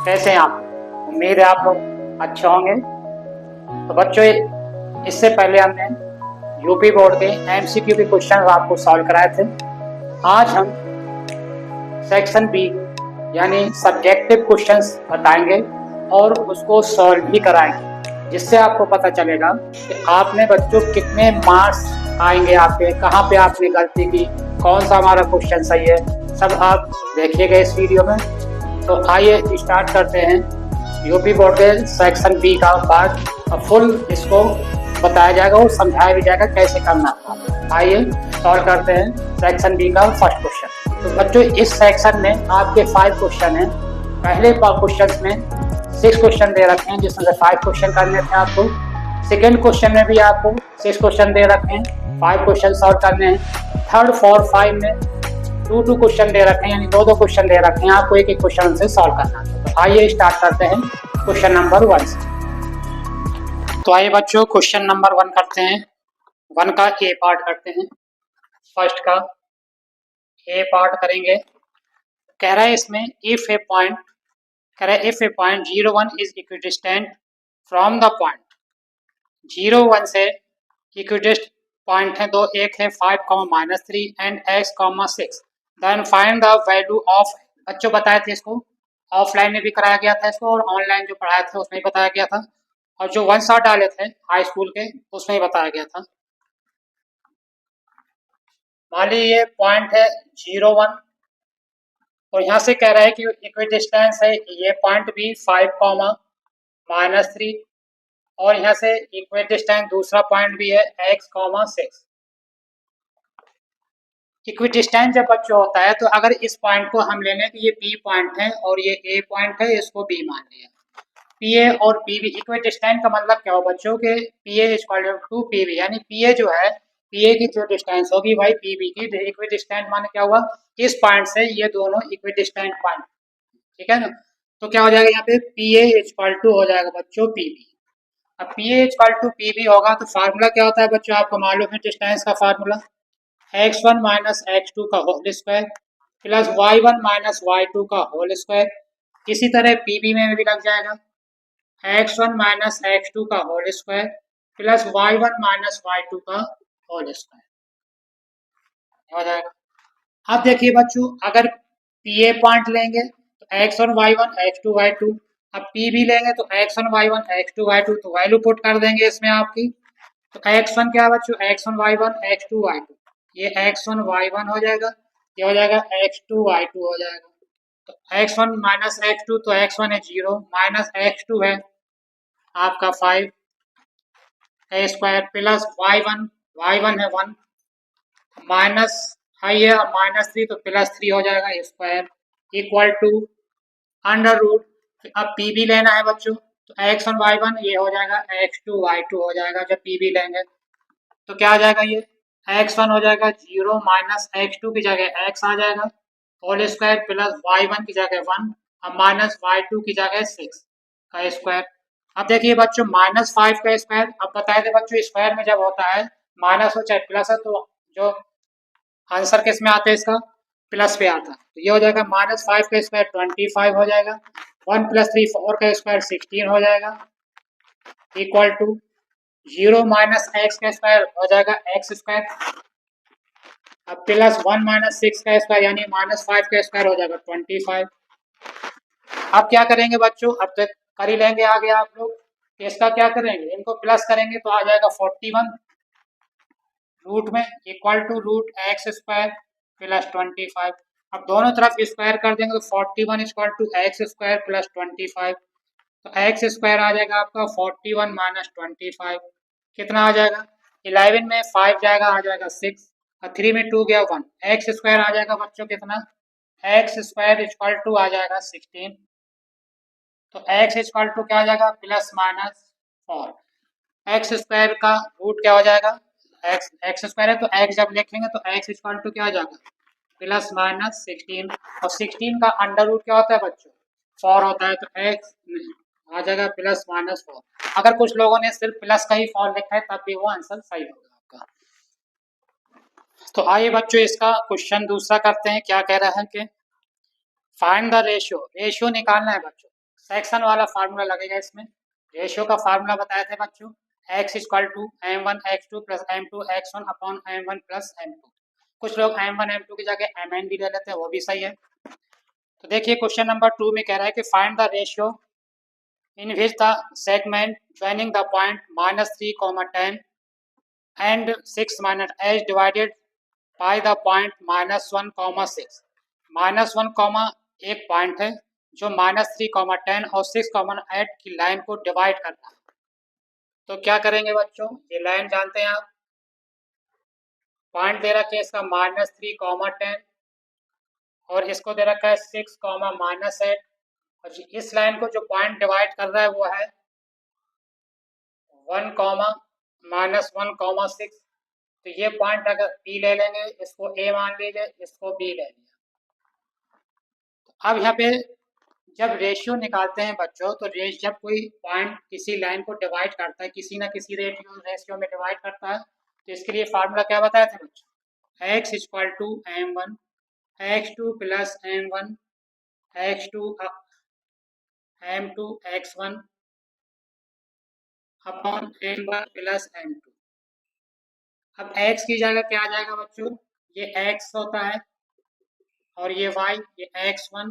कैसे हैं आप? उम्मीद है आप लोग अच्छे होंगे। तो बच्चों, इससे पहले हमने यूपी बोर्ड के एमसीक्यू के क्वेश्चन आपको सॉल्व कराए थे। आज हम सेक्शन बी यानी सब्जेक्टिव क्वेश्चंस बताएंगे और उसको सॉल्व भी कराएंगे, जिससे आपको पता चलेगा कि आपने बच्चों कितने मार्क्स आएंगे आपके, कहाँ पे आपने गलती की, कौन सा हमारा क्वेश्चन सही है, सब आप देखिएगा इस वीडियो में। तो आइए स्टार्ट करते हैं। यूपी बोर्ड के सेक्शन बी का पार्ट और फुल इसको बताया जाएगा और समझाया भी जाएगा कैसे करना है। आइए सॉल्व करते हैं सेक्शन बी का फर्स्ट क्वेश्चन। तो बच्चों, इस सेक्शन में आपके 5 क्वेश्चन हैं। पहले क्वेश्चन में 6 क्वेश्चन दे रखे हैं, जिसमें से 5 क्वेश्चन करने थे आपको। सेकेंड क्वेश्चन में भी आपको 6 क्वेश्चन दे रखे हैं, 5 क्वेश्चन सॉल्व करने हैं। थर्ड 4 5 में 2 क्वेश्चन दे रखे हैं, यानी 2 क्वेश्चन दे रखे हैं, आपको एक एक क्वेश्चन से सॉल्व करना है। तो आइए स्टार्ट करते हैं क्वेश्चन नंबर 1 से। तो आइए बच्चों, क्वेश्चन नंबर 1 करते हैं। 1 का ए पार्ट करते हैं। फर्स्ट का ए पार्ट करेंगे। कह रहा है इसमें इफ ए पॉइंट, कह रहा है if A point 0 1 is equidistant from the point 0 1 से इक्विडिस्ट पॉइंट है दो, एक है 5 -3 and x 6, then find the value of. बच्चों बताए थे इसको, ऑफलाइन में भी कराया गया था इसको, और ऑनलाइन जो पढ़ाया था उसमें भी बताया गया था, और जो 1 शॉट डाले थे हाई स्कूल के उसमें भी बताया गया था। मान लीजिए ये पॉइंट है 0 1, और यहाँ से कह रहा है कि इक्विडिस्टेंस है ये पॉइंट भी 5 -3, और यहाँ से इक्विडिस्टेंस दूसरा पॉइंट भी है x 6। इक्विडिस्टेंस जब बच्चों होता है तो अगर इस पॉइंट को हम ले लें कि ये B पॉइंट है और ये A पॉइंट है, इसको B मान लिया। PA और PB इक्विडिस्टेंस का मतलब क्या हो बच्चों के PA इक्वल टू PB, यानी PA जो है, PA की जो डिस्टेंस होगी वही PB की इक्विडिस्टेंस। माने क्या हुआ, इस पॉइंट से ये दोनों इक्विडिस्टेंस पॉइंट, ठीक है ना। तो क्या हो जाएगा यहाँ पे PA इक्वल टू हो जाएगा बच्चों PB। अब PA इक्वल टू PB होगा तो फार्मूला क्या होता है बच्चों, आपको मालूम है डिस्टेंस का फार्मूला, x1 माइनस x2 का whole square plus y1 minus y2 का होल स्क्वायर। इसी तरह पीबी में भी लग जाएगा, x1 माइनस x2 का whole square plus y1 minus y2 का होल स्क्वायर हो जाएगा। अब देखिए बच्चों, अगर पीए पॉइंट लेंगे तो x1 y1 x2 y2, अब पीबी लेंगे तो x1 y1 x2 y2, तो वैल्यू पुट कर देंगे इसमें आपकी। तो x1 क्या बच्चों, x1 y1 x2 y2, ये x1 y1 हो जाएगा, ये हो जाएगा x2 y2 हो जाएगा। तो x1 माइनस x2, तो x1 है 0 माइनस x2 है आपका 5 a स्क्वायर प्लस y1 है 1 माइनस है ये -3, तो +3 हो जाएगा square equal to under root. अब पीबी लेना है बच्चों, तो x1 y1 ये हो जाएगा x2 y2 हो जाएगा जब पीबी लेंगे। तो क्या आ जाएगा, ये x1 हो जाएगा 0 माइनस x2 की जगह x आ जाएगा होल स्क्वायर प्लस y1 की जगह 1 अब माइनस y2 की जगह 6 का स्क्वायर। अब देखिए बच्चों, -5 का स्क्वायर, अब बताए थे बच्चों स्क्वायर में जब होता है माइनस हो चाहे प्लस है तो जो आंसर किस में आता है इसका, प्लस पे आता है। तो ये हो जाएगा -5 का स्क्वायर 25 हो जाएगा, 1 + 3 4 का स्क्वायर 16 हो जाएगा इक्वल टू 0 माइनस एक्स का स्क्वायर हो जाएगा एक्स स्क्वायर, अब प्लस 1 माइनस 6 का स्क्वायर यानी -5 का स्क्वायर हो जाएगा 25। अब क्या करेंगे बच्चों, अब तक कर ही लेंगे आगे आप लोग। इसका क्या करेंगे, इनको प्लस करेंगे तो आ जाएगा 41 रूट में equal to root x square plus 25। अब दोनों तरफ स्क्वायर कर देंगे तो 41 equal to x square plus 25, तो एक्स स्क्वायर आ जाएगा आपका 41 माइनस 25, कितना आ जाएगा, 11 में 5 जाएगा आ जाएगा 6, और 3 में 2 गया 1, एक्स स्क्वायर आ जाएगा बच्चों कितना, एक्स स्क्वायर इक्वल टू आ जाएगा 16। तो एक्स इक्वल टू क्या आ जाएगा, +-4, एक्स स्क्वायर का रूट क्या हो जाएगा, एक्स स्क्वायर है तो एक्स जब लिखेंगे तो एक्स इक्वल टू क्या आ जाएगा, +-16, और 16 का अंडर रूट क्या होता है बच्चों, 4 होता है, तो एक्स आ जाएगा +-4। अगर कुछ लोगों ने सिर्फ प्लस का ही फॉर्म लिखा है तब भी वो आंसर सही होगा आपका। तो आइए बच्चों इसका क्वेश्चन दूसरा करते हैं। क्या कह रहा है कि फाइंड द रेशियो, रेशियो निकालना है बच्चों। सेक्शन वाला फार्मूला लगेगा इसमें। रेशियो का फार्मूला बताए थे बच्चों, x equal to m1 x2 plus m2 x1 upon m1 plus m2। कुछ लोग m1 m2 की जगह mn भी ले लेते हैं, वो भी सही है। तो देखिए क्वेश्चन नंबर 2 में कह रहा है कि find the ratio in which the segment joining the point -3, 10 and 6 minus h divided by the point -1, 6। -1, एक पॉइंट है जो -3, 10 और 6, 8 की लाइन को डिवाइड करता है। तो क्या करेंगे बच्चों, ये लाइन जानते हैं आप, पॉइंट दे रखा है इसका -3, 10 और इसको दे रखा है 6, -8 और इस लाइन को जो पॉइंट डिवाइड कर रहा है वो है 1, -1, 6। तो ये पॉइंट अगर P ले लेंगे, इसको A मान लीजिए, इसको B ले लीजिए। अब यहाँ पे जब रेशियो निकालते हैं बच्चों, तो जब कोई पॉइंट किसी लाइन को डिवाइड करता है, किसी ना किसी रेशियो में डिवाइड करता है, तो इसके लिए फार्मूला क्या बताया था बच्चों, x equal to m1 x2 plus m1 x2 m2 x1 upon m1 plus m2। अब x की जगह क्या आ जाएगा बच्चों, ये x होता है और ये y, ये x1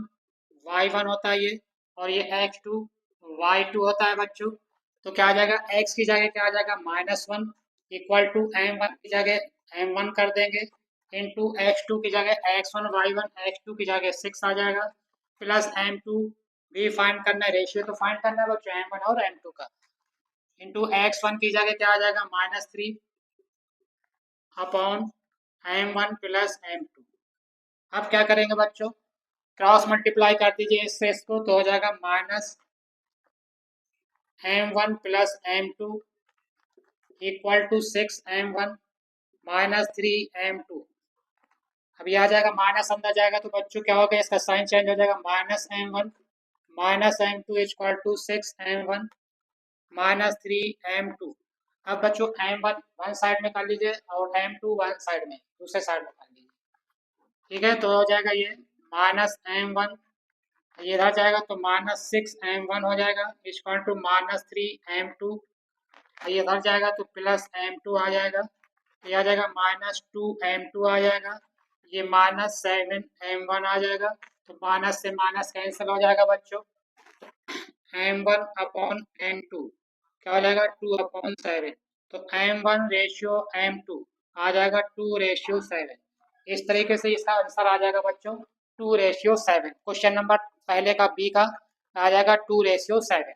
y1 होता है ये, और ये x2 y2 होता है बच्चों। तो क्या आ जाएगा, x की जगह क्या आ जाएगा -1 इक्वल टू m1 की जगह m1 कर देंगे इंटू x2 की जगह x1 y1 x2 की जगह 6 आ जाएगा प्लस m2 भी फाइंड करना है, रेशियो तो फाइंड करना है बच्चों m1 और m2 का, इंटू x1 की जगह क्या आ जाएगा -3 अपॉन m1 प्लस m2। अब क्या करेंगे बच्चों, क्रॉस मल्टीप्लाई कर दीजिए इससे इसको, तो हो जाएगा -m1 plus m2 equal to 6m1 -3m2। अब ये आ जाएगा माइनस, अंदर जाएगा तो बच्चों क्या होगा, इसका साइन चेंज हो जाएगा, -m1 -m2 equal to 6m1 -3m2। अब बच्चों m1 वन साइड में कर लीजिए और m2 वन साइड में, दूसरे साइड में कर लीजिए, ठीक है। तो हो जाएगा ये -m1, ये इधर जाएगा तो -6m1 हो जाएगा इक्वल टू -3m2, ये इधर जाएगा तो +m2 आ जाएगा, ये आ जाएगा -2m2 आ जाएगा, ये -7m1 आ जाएगा। तो माइनस से माइनस कैंसिल हो जाएगा बच्चों, m1 अपॉन m2 क्या हो जाएगा 2/7। तो m1 रेशियो m2 आ जाएगा 2/7। इस तरीके से इसका आंसर आ जाएगा बच्चों 2/7। क्वेश्चन नंबर पहले का बी का आ जाएगा 2/7।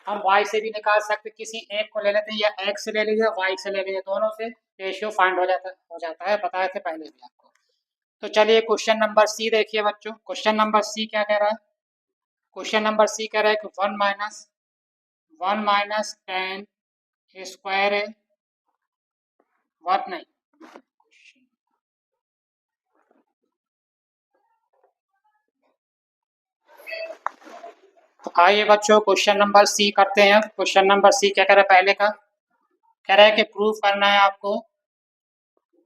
हम y से भी निकाल सकते, किसी एक को ले लेते हैं, या x से ले लीजिए y से ले लीजिए, दोनों से रेशियो फाइंड हो जाता है, बताए थे पहले भी आपको। तो चलिए क्वेश्चन नंबर सी देखिए बच्चों। क्वेश्चन नंबर सी क्या कह रहा है, क्वेश्चन नंबर सी कह रहा है कि 1 माइनस 10 स्क्वायर है, व्हाट नहीं, तो आइए बच्चों क्वेश्चन नंबर सी करते हैं। क्वेश्चन नंबर सी क्या कह रहा है, पहले का कह रहा है कि प्रूफ करना है आपको,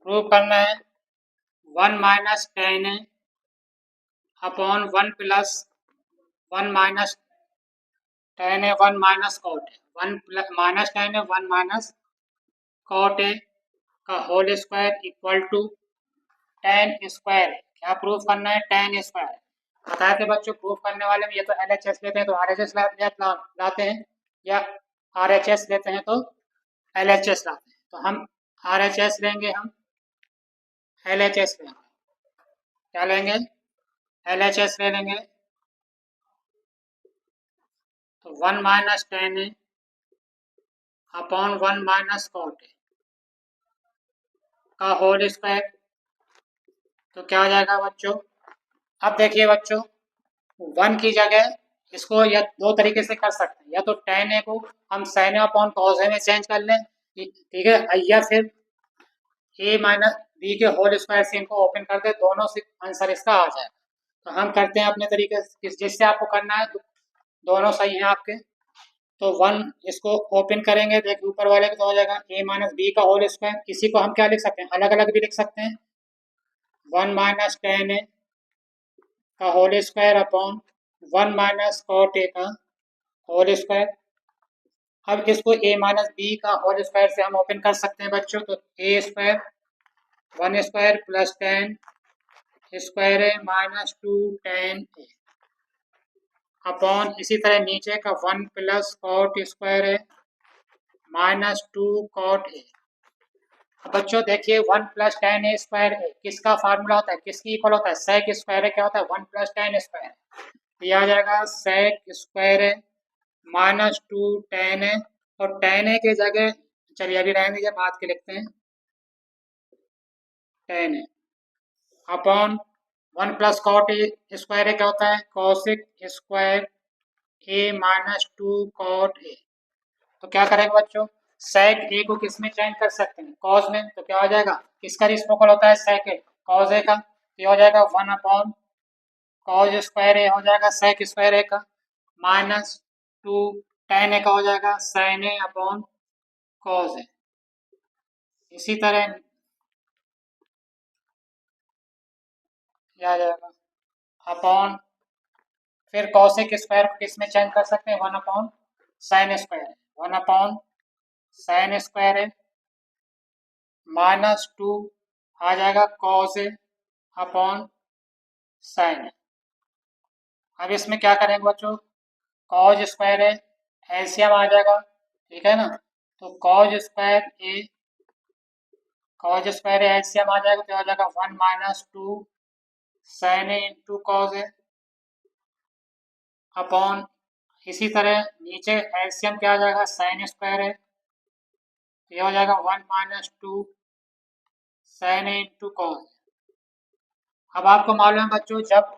प्रूफ करना है 1 माइनस 10 है अपॉन 1 प्लस 1 माइनस 10 है 1 माइनस कॉट है 1 प्लस -10 है 1 माइनस कॉट है का whole square equal to 10 square है। क्या प्रूफ करना है, 10 स्क्वायर। बताए थे बच्चों प्रूफ करने वाले में ये तो LHS लेते हैं तो RHS लाते हैं, या RHS लेते हैं तो LHS लाते हैं। तो हम RHS लेंगे, हम LHS लेंगे, क्या लेंगे, LHS ले लेंगे। तो 1 माइनस 10 है अपॉन 1 माइनस कॉट है का होल स्क्वायर, तो क्या हो जाएगा बच्चों। अब देखिए बच्चों 1 की जगह इसको या दो तरीके से कर सकते हैं, या तो tan a को हम sin a upon cos a में चेंज कर लें, ठीक है, या फिर a माइनस b के होल स्क्वायर से इनको ओपन कर दे, दोनों से आंसर इसका आ जाएगा। तो हम करते हैं अपने तरीके से, जिससे आपको करना है, दोनों सही हैं आपके। तो 1 इसको ओपन करेंगे, देख ऊपर वाले को तो हो जाएगा a माइनस बी का होल स्क्वायर, इसी को हम क्या लिख सकते हैं, अलग अलग भी लिख सकते हैं, 1 माइनस टेन ए का whole square upon 1 minus cot A का होल स्क्वायर। अब इसको ए माइनस बी का होल स्क्वायर से हम ओपन कर सकते हैं बच्चों, तो A square 1 square plus tan square है माइनस 2 टेन ए अपॉन इसी तरह नीचे का 1 प्लस कॉट स्क्वायर है माइनस 2 कॉट ए। अब बच्चों देखिए 1 प्लस टेन ए स्क्वायर है किसका फार्मूला होता है, किसकी इक्वल होता है, सेक स्क्वायर है, क्या होता है 1 प्लस टेन स्क्वायर। ये आ जाएगा सेक स्क्वायर है माइनस 2 टेन है, और टेन ए के जगह चलिए अभी रहने दीजिए, बात के लिखते हैं टेन है upon 1 plus cot A square है क्या होता है cosec square A minus 2 cot A. तो क्या करेंगे बच्चों, सेक ए को किस में चेंज कर सकते हैं, कॉस में, तो क्या हो जाएगा, किसका रेसिप्रोकल होता है सेक ए, कॉस ए का, तो ये हो जाएगा 1 अपॉन कॉस स्क्वायर ए हो जाएगा सेक स्क्वायर ए का माइनस 2 टेन ए का हो जाएगा sign A upon cos A. इसी तरह ये आ जाएगा अपॉन फिर कॉसेक स्क्वायर को किस में चेंज कर सकते हैं 1 अपॉन साइन स्क्वायर है, 1 अपॉन साइन स्क्वायर है माइनस 2 आ जाएगा कॉस ए अपॉन साइन है। अब इसमें क्या करेंगे बच्चों, कॉज स्क्वायर है एलसीएम आ जाएगा, ठीक है ना, तो कॉज स्क्वायर है एलसीएम आ जाएगा, तो आ जाएगा 1 माइनस 2 साइन ए इंटू कॉज ए अपॉन इसी तरह नीचे एलसीएम क्या आ जाएगा साइन स्क्वायर है, तो ये हो जाएगा 1 माइनस 2 साइन ए इंटू कॉज। अब आपको मालूम है बच्चों जब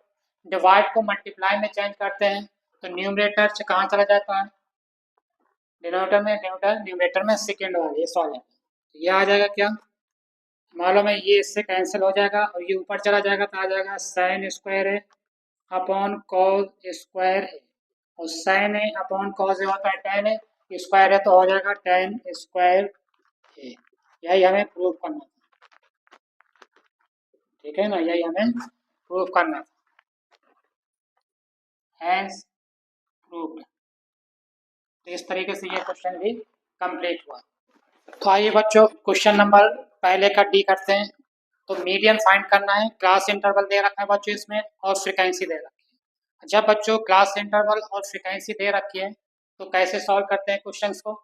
डिवाइड को मल्टीप्लाई में चेंज करते हैं तो न्यूमरेटर से कहाँ चला जाता है, न्यूमरेटर में सेकेंड वाले ये सॉल्व है, तो ये आ जाएगा क्या, मालूम है ये इससे कैंसिल हो जाएगा और ये ऊपर चला जाएगा तो आ जाएगा साइन स्क्वायर है अपॉन कॉस स्क्वायर है, और साइन है अपॉन कॉस होता है टेन है, स्क्वायर है तो हो जाएगा टेन स्क्वायर है। यही हमें प्रूव करना था, ठीक है ना, यही हमें प्रूव करना था, एज प्रूव्ड। तो इस तरीके से ये क्वेश्चन भी कंप्लीट हुआ। तो आइए बच्चों क्वेश्चन नंबर पहले का डी करते हैं। तो मीडियन फाइंड करना है, क्लास इंटरवल दे रखा है बच्चों इसमें और फ्रीक्वेंसी दे रखी है। जब बच्चों क्लास इंटरवल और फ्रीक्वेंसी दे रखी है तो कैसे सॉल्व करते हैं क्वेश्चंस को,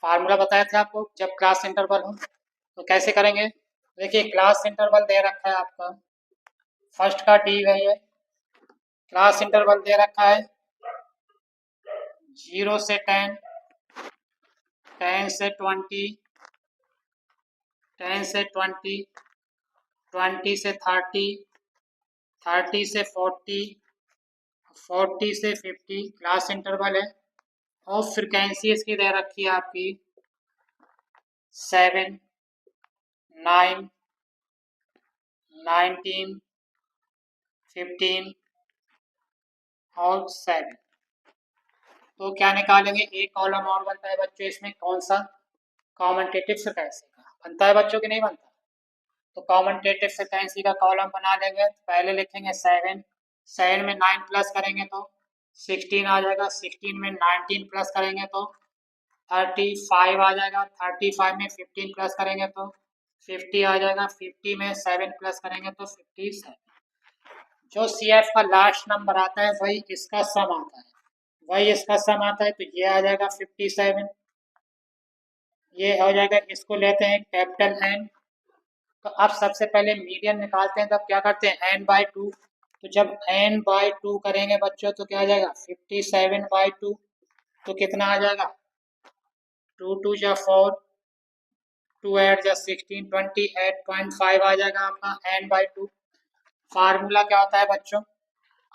फार्मूला बताया था आपको जब क्लास इंटरवल हो तो कैसे करेंगे। देखिए क्लास इंटरवल दे रखा है आपका, फर्स्ट का डी है ये, क्लास इंटरवल दे रखा है 0 से 10, 10 से 20, 10 से 20, 20 से 30, 30 से 40, 40 से 50 क्लास इंटरवल है, और फ्रिक्वेंसी इसकी दे रखी है आपकी 7, 9, 19, 15 और 7। तो क्या निकालेंगे, एक कॉलम और बनता है बच्चों इसमें, कौन सा, कॉमनटेटिव फ्रिक्वेंसी का बनता है बच्चों की नहीं बनता, तो कॉमनटेटिव फ्रिक्वेंसी का कॉलम बना लेंगे। तो पहले लिखेंगे 7, 7 में 9 प्लस करेंगे तो 16 आ जाएगा, 16 में 19 प्लस करेंगे तो 35 आ जाएगा, 35 में 15 प्लस करेंगे तो 50 आ जाएगा, 50 में 7 प्लस करेंगे तो 57। जो सी एफ का लास्ट नंबर आता है वही इसका सम आता है, वही इसका सम आता है, तो ये आ जाएगा 57। ये हो जाएगा, इसको लेते हैं कैपिटल एन। तो अब सबसे पहले मीडियन निकालते हैं, तब क्या करते हैं n/2। तो जब n/2 करेंगे बच्चों तो क्या आ जाएगा 57/2, तो कितना आ जाएगा 2 2 जा 4, 2 8 जा 16, 28.5 आ जाएगा आपका n/2। फार्मूला क्या होता है बच्चों,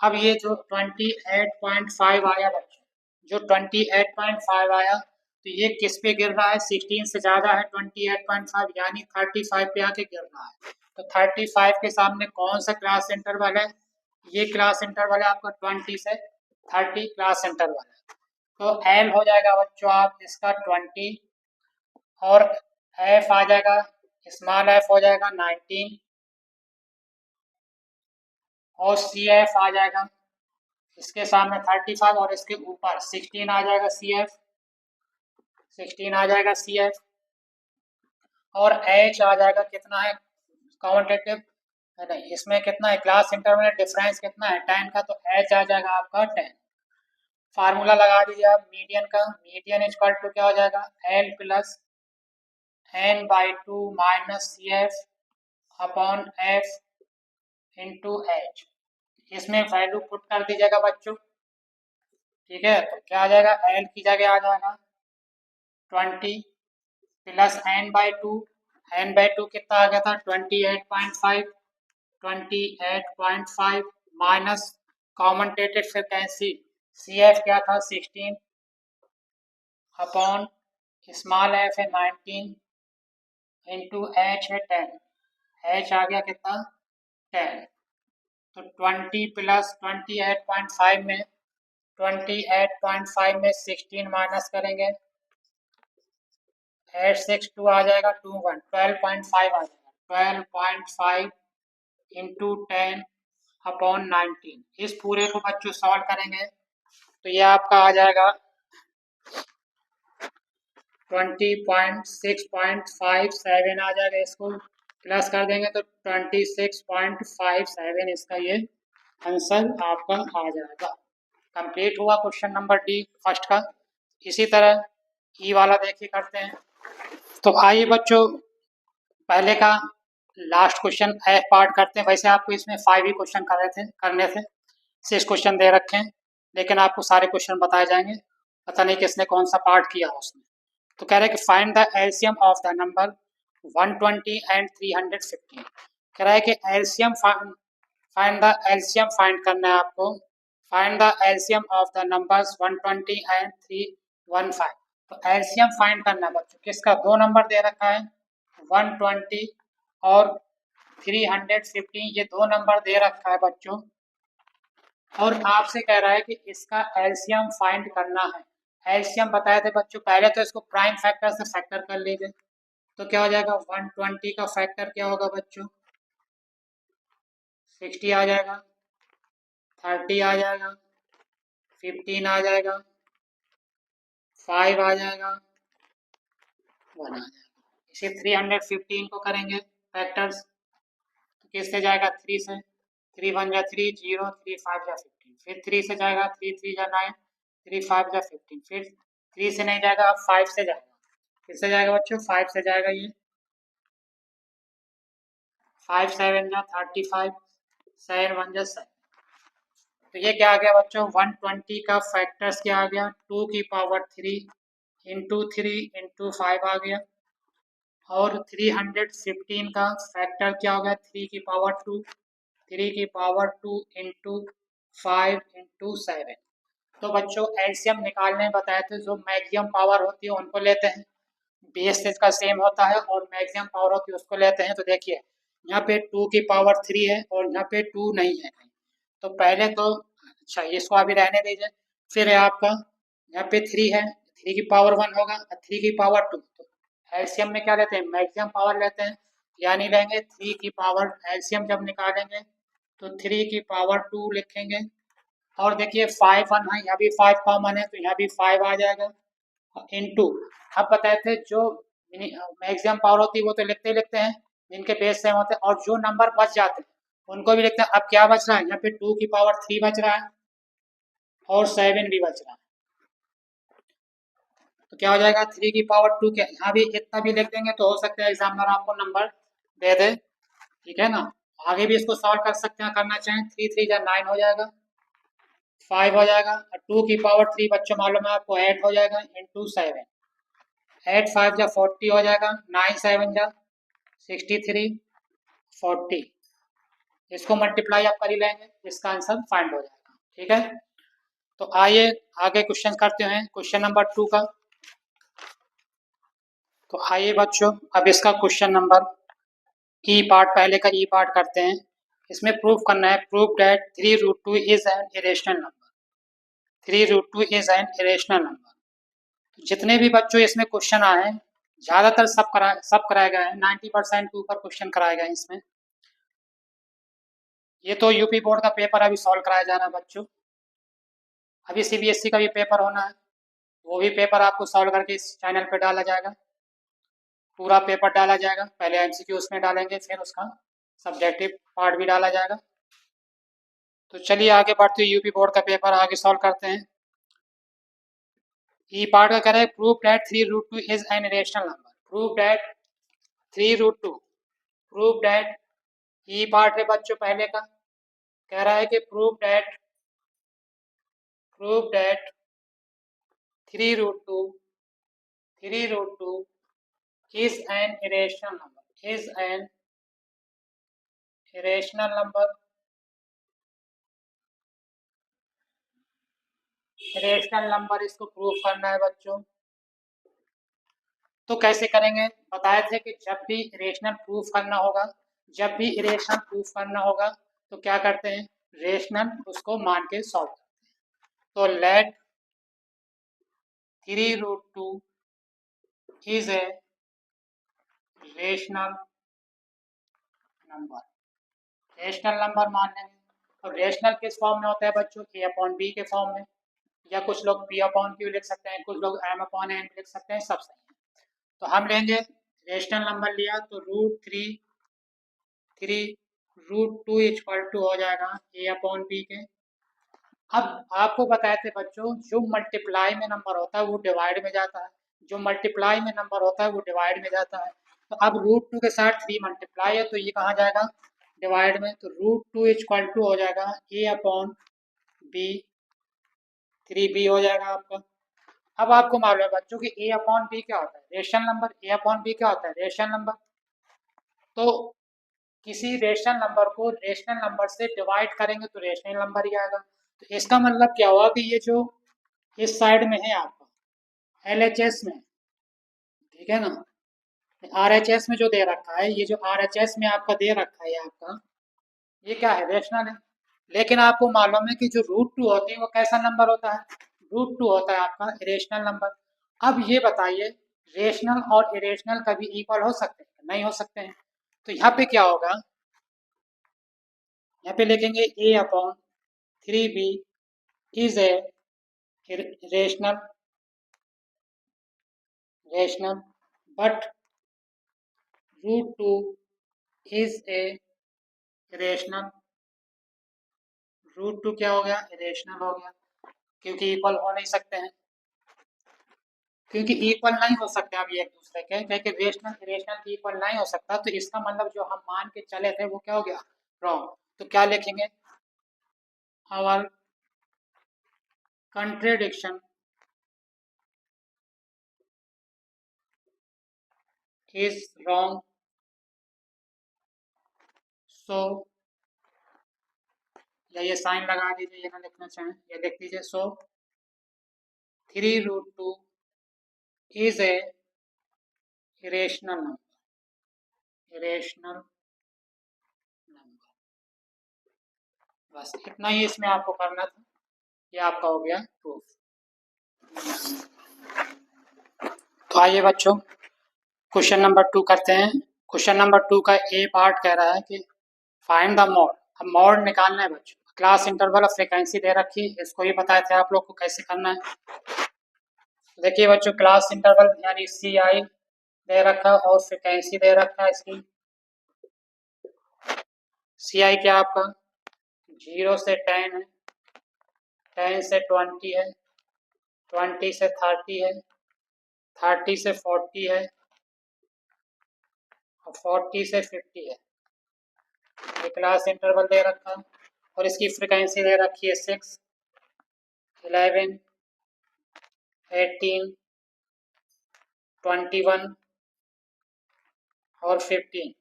अब ये जो 28.5 आया बच्चों, जो 28.5 आया तो ये किस पे गिर रहा है, 16 से ज़्यादा है 28.5 यानी 35 पे आके गिर रहा है। तो 35 के सामने कौन सा क्लास इंटरवल है, ये क्लास इंटरवल है आपका 20 से 30 क्लास इंटरवल है। तो एल हो जाएगा बच्चों आप इसका 20, और एफ आ जाएगा, स्मॉल एफ हो जाएगा 19, और सी एफ आ जाएगा इसके सामने 35 और इसके ऊपर 16 आ जाएगा सी एफ, 16 आ जाएगा सी एफ। और एच आ जाएगा कितना है कॉमटेटिव, नहीं इसमें कितना है क्लास इंटरवल डिफरेंस कितना है 10 का, तो एच आ जाएगा आपका 10। फार्मूला लगा दीजिए आप मीडियन का, मीडियन इक्वल टू क्या हो जाएगा L plus N by two minus C F upon F into H. इसमें वैल्यू पुट कर दीजिएगा बच्चों, ठीक है। तो क्या आ जाएगा एल की जगह आ जाएगा 20 प्लस एन बाई टू कितना आ गया था 28.5, 28.5 माइनस कॉमनटेटेड फ्रिक्वेंसी सी एफ क्या था 16 अपॉन स्मॉल एफ है 19 इंटू एच है 10, एच आ गया कितना 10। तो 20 प्लस 28.5 में 28.5 में 16 माइनस करेंगे 862 आ जाएगा 21 12.5 आ जाएगा 12.5 इंटू 10 अपॉन 19। इस पूरे को बच्चों सॉल्व करेंगे तो ये आपका आ जाएगा 20.657 आ जाएगा, इसको प्लस कर देंगे तो 26.57 इसका ये आंसर आपका आ जाएगा। कंप्लीट हुआ क्वेश्चन नंबर डी फर्स्ट का। इसी तरह ई वाला देखिए करते हैं। तो आइए बच्चों पहले का लास्ट क्वेश्चन एफ पार्ट करते हैं। वैसे आपको इसमें 5 ही क्वेश्चन करने थे 6 क्वेश्चन दे रखे हैं, लेकिन आपको सारे क्वेश्चन बताए जाएंगे, पता नहीं किसने कौन सा पार्ट किया उसमें। तो कह रहे हैं कि find the LCM of the number 120 and 315। कह रहा है कि LCM find the LCM find करना है आपको, find the LCM of the numbers 120 and 315। तो एलसीएम फाइंड करना है बच्चों किसका, दो नंबर दे रखा है 120 और 315, ये दो नंबर दे रखा है बच्चों, और आपसे कह रहा है कि इसका एलसीएम फाइंड करना है। एलसीएम बताए थे बच्चों, पहले तो इसको प्राइम फैक्टर से फैक्टर कर लीजिए, तो क्या हो जाएगा 120 का फैक्टर क्या होगा बच्चों 60 आ जाएगा, 30 आ जाएगा, 15 आ जाएगा, 5 आ जाएगा, 1 आ जाएगा। इसे 315 को करेंगे फैक्टर्स तो किससे जाएगा 3 से, 3 1 जा 3 0, 3 5 जा 15, फिर 3 से जाएगा 3 3 जा 9, 3 5 जा 15, फिर 3 से नहीं जाएगा अब 5 से जाएगा, किससे जाएगा बच्चों 5 से जाएगा, ये 5 7 जा 35, 7 1 जा 7। तो ये क्या आ गया बच्चों 120 का फैक्टर्स क्या आ गया 2 की पावर 3 इंटू 3 इंटू 5 आ गया, और 315 का फैक्टर क्या हो गया 3 की पावर 2, 3 की पावर 2 इंटू 5 इंटू 7। तो बच्चों एलसीएम निकालने में बताए थे, जो मैक्सिमम पावर होती है उनको लेते हैं, बेस इसका सेम होता है, और मैक्सिमम पावर होती है उसको लेते हैं। तो देखिए यहाँ पे 2 की पावर 3 है और यहाँ पे 2 नहीं है, तो पहले तो अच्छा इसको अभी रहने दीजिए। फिर है आपका यहाँ पे 3 है, 3 की पावर 1 होगा, 3 की पावर 2, तो एलसीएम में क्या लेते हैं मैक्सिमम पावर लेते हैं, यानी लेंगे 3 की पावर, एलसीएम जब निकालेंगे तो 3 की पावर 2 लिखेंगे, और देखिए 5 1 है, यहाँ भी 5 कॉमन है तो यहाँ भी 5 आ जाएगा, इनटू अब बताए थे जो मैक्सिमम पावर होती है वो तो लिखते ही लिखते हैं जिनके बेस सेम होते हैं, और जो नंबर बच जाते हैं उनको भी लिखते हैं। अब क्या बच रहा है यहाँ पे 2 की पावर 3 बच रहा है और 7 भी बच रहा है, तो क्या हो जाएगा 3 की पावर 2 के यहाँ भी इतना भी लिख देंगे तो हो सकता है एग्जामिनर आपको नंबर दे दे, ठीक है ना। आगे भी इसको सॉल्व कर सकते हैं, करना चाहें 3 3 जा 9 हो जाएगा, 5 हो जाएगा, और 2 की पावर 3 बच्चों मालूम है आपको 8 हो जाएगा इंटू 7, 8 5 जा 40 हो जाएगा, 9 7 जा 63, 40, इसको मल्टीप्लाई आप कर ही लेंगे, इसका आंसर फाइंड हो जाएगा, ठीक है। तो आइए आगे क्वेश्चन करते हैं क्वेश्चन नंबर 2 का। तो आइए बच्चों अब इसका क्वेश्चन नंबर ई पार्ट, पहले का ई पार्ट करते हैं। इसमें प्रूफ करना है, proof that 3√2 is an irrational number, 3√2 is an irrational number. जितने भी बच्चों इसमें क्वेश्चन आए हैं ज़्यादातर सब कराया गया है, 90% के ऊपर क्वेश्चन कराया गया है इसमें। ये तो यूपी बोर्ड का पेपर अभी सॉल्व कराया जाना है बच्चों। अभी सीबीएसई का भी पेपर होना है, वो भी पेपर आपको सॉल्व करके इस चैनल पे डाला जाएगा। पूरा पेपर डाला जाएगा, पहले एमसीक्यू उसमें डालेंगे, फिर उसका सब्जेक्टिव पार्ट भी डाला जाएगा। तो चलिए आगे बढ़ते हुए यूपी बोर्ड का पेपर आगे सॉल्व करते हैं। ई पार्ट का कह रहा है prove that 3√2 is an irrational number. Prove that 3√2, prove that, E part है बच्चों पहले का, कह रहा है कि prove that 3√2 is an irrational number, is an irrational number, irrational number इसको प्रूव करना है बच्चों। तो कैसे करेंगे, बताए थे कि जब भी इरेशनल प्रूफ करना होगा, जब भी इरेशनल प्रूफ करना होगा तो क्या करते हैं, रेशनल उसको मान के सॉल्व करते हैं। तो let 3√2 is A rational number, rational number मान लेंगे। और रेशनल किस फॉर्म में होता है बच्चों, ए अपॉन बी के फॉर्म में, या कुछ लोग पी अपॉन क्यू लिख सकते हैं, कुछ लोग एम अपॉन एन लिख सकते हैं, सब सही है। तो हम लेंगे रेशनल नंबर लिया तो √2 इक्वल टू हो जाएगा ए अपॉन बी के। अब आपको बताए थे बच्चों, जो मल्टीप्लाई में नंबर होता है वो डिवाइड में जाता है, जो मल्टीप्लाई में नंबर होता है वो डिवाइड में जाता है। तो अब √2 के साथ 3 मल्टीप्लाई है तो ये कहाँ जाएगा, डिवाइड में। तो √2 इक्वल टू हो जाएगा ए अपॉन बी, 3b हो जाएगा आपका। अब आपको मालूम है बच्चों कि ए अपॉन बी क्या होता है, रेशनल नंबर। ए अपॉन बी क्या होता है, रेशनल नंबर। तो किसी रेशनल नंबर को रेशनल नंबर से डिवाइड करेंगे तो रेशनल नंबर ही आएगा। तो इसका मतलब क्या हुआ कि ये जो इस साइड में है आपका LHS में, ठीक है ना, RHS में जो दे रखा है, ये जो RHS में आपका दे रखा है आपका, ये क्या है, रेशनल है। लेकिन आपको मालूम है कि जो √2 होती है वो कैसा नंबर होता है, √2 होता है आपका इरेशनल नंबर। अब ये बताइए, रेशनल और इरेशनल कभी इक्वल हो सकते हैं, नहीं हो सकते हैं। तो यहाँ पे क्या होगा, यहाँ पे लिखेंगे A upon 3b is A rational but √2 is a rational. √2 क्या हो गया, इरेशनल हो गया, क्योंकि इक्वल हो नहीं सकते हैं, क्योंकि इक्वल नहीं हो सकते अब ये एक दूसरे के, क्योंकि रेशनल इरेशनल इक्वल नहीं हो सकता। तो इसका मतलब जो हम मान के चले थे वो क्या हो गया, रॉन्ग। तो क्या लिखेंगे, आवर कंट्रेडिक्शन इज रॉन्ग, सो, या ये साइन लगा दीजिए, यहाँ लिखना चाहें ये लिख दीजिए, सो 3√2 is A irrational number, irrational number. बस इतना ही इसमें आपको करना था, ये आपका हो गया प्रूफ। तो आइए बच्चों क्वेश्चन नंबर 2 करते हैं। क्वेश्चन नंबर 2 का ए पार्ट कह रहा है कि फाइंड द मोड। अब मोड निकालना है बच्चों, क्लास इंटरवल और फ्रीक्वेंसी दे रखी है, इसको भी बताए थे आप लोग को कैसे करना है। देखिए बच्चों, क्लास इंटरवल यानी CI दे रखा है और फ्रीक्वेंसी दे रखा है इसकी। CI क्या आपका 0 से 10 है, 10 से 20 है, 20 से 30 है, 30 से 40 है और 40 से 50 है। ये क्लास इंटरवल दे रखा है और इसकी फ्रीक्वेंसी दे रखी है 6, 11, 18, 21 और 15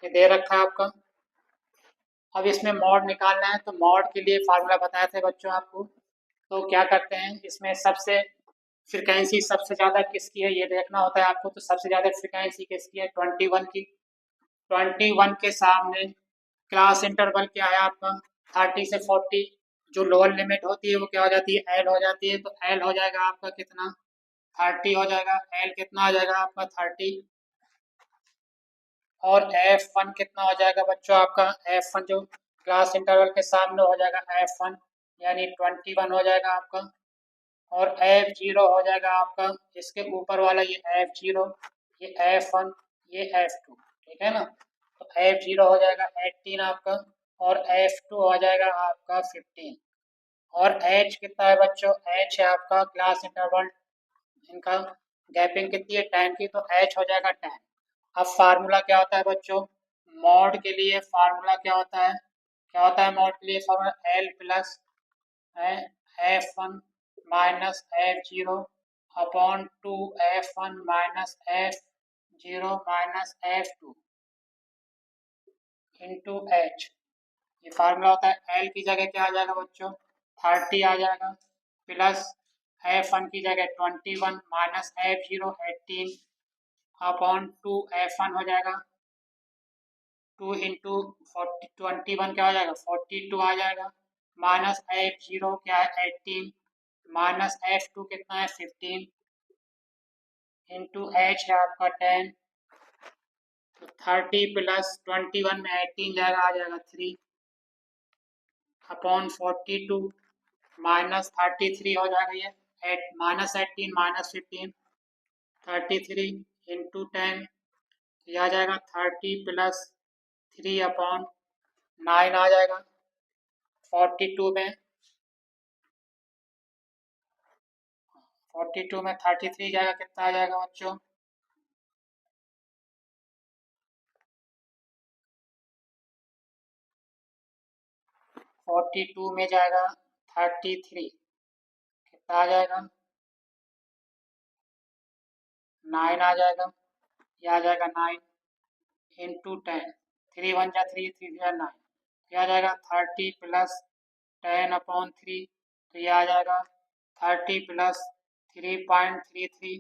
ये दे रखा है आपका। अब इसमें मॉड निकालना है, तो मॉड के लिए फार्मूला बताए थे बच्चों आपको। तो क्या करते हैं, इसमें सबसे फ्रीक्वेंसी सबसे ज़्यादा किसकी है ये देखना होता है आपको। तो सबसे ज़्यादा फ्रीक्वेंसी किसकी है, 21 की। 21 के सामने क्लास इंटरवल क्या है आपका 30 से 40, जो लोअर लिमिट होती है वो क्या हो जाती है, एल हो जाती है। तो एल हो जाएगा आपका कितना, 30 हो जाएगा। एल कितना आ जाएगा आपका 30, और F1 कितना हो जाएगा बच्चों आपका, F1 जो क्लास इंटरवल के सामने हो जाएगा F1 यानी 21 हो जाएगा आपका, और F0 हो जाएगा आपका इसके ऊपर वाला ये F0, ये F1, ये F2, ठीक है ना। तो F0 हो जाएगा 18 आपका, और F2 हो जाएगा आपका 15, और H कितना है बच्चों, H है आपका क्लास इंटरवल इनका गैपिंग कितनी है 10 की, तो H हो जाएगा 10। अब फार्मूला क्या होता है बच्चों, मॉड के लिए फार्मूला क्या होता है, क्या होता है मॉड के लिए formula, L plus F1 minus F0 upon 2 F1 minus F0 minus F2 into H। ये फार्मूला होता है। L की जगह क्या आ जाएगा बच्चों, 30 आ जाएगा, प्लस F1 की जगह 21 माइनस F0 18 अपॉन 2 F1 हो जाएगा 2 इंटू 21 क्या हो जाएगा 42 आ जाएगा, माइनस F0 क्या है 18 माइनस F2 कितना है 15 इंटू H है आपका 10, तो 30 प्लस 21 में 18 जाएगा, आ जाएगा 3 अपॉन 42 माइनस 33 हो जाएगा, ये माइनस 18 माइनस 15 33 इंटू 10, ये आ जाएगा 30 प्लस 3 अपॉन 9 आ जाएगा 42 में, 42 में 33 जाएगा, कितना आ जाएगा बच्चों, 42 में जाएगा 33, कितना आ जाएगा 9 आ जाएगा, ये आ जाएगा 9 इंटू 10, 3 1 जा 3 3 जा 9, ये आ जाएगा 30 प्लस 10 अपॉन 3, तो ये आ जाएगा 30 प्लस 3.33,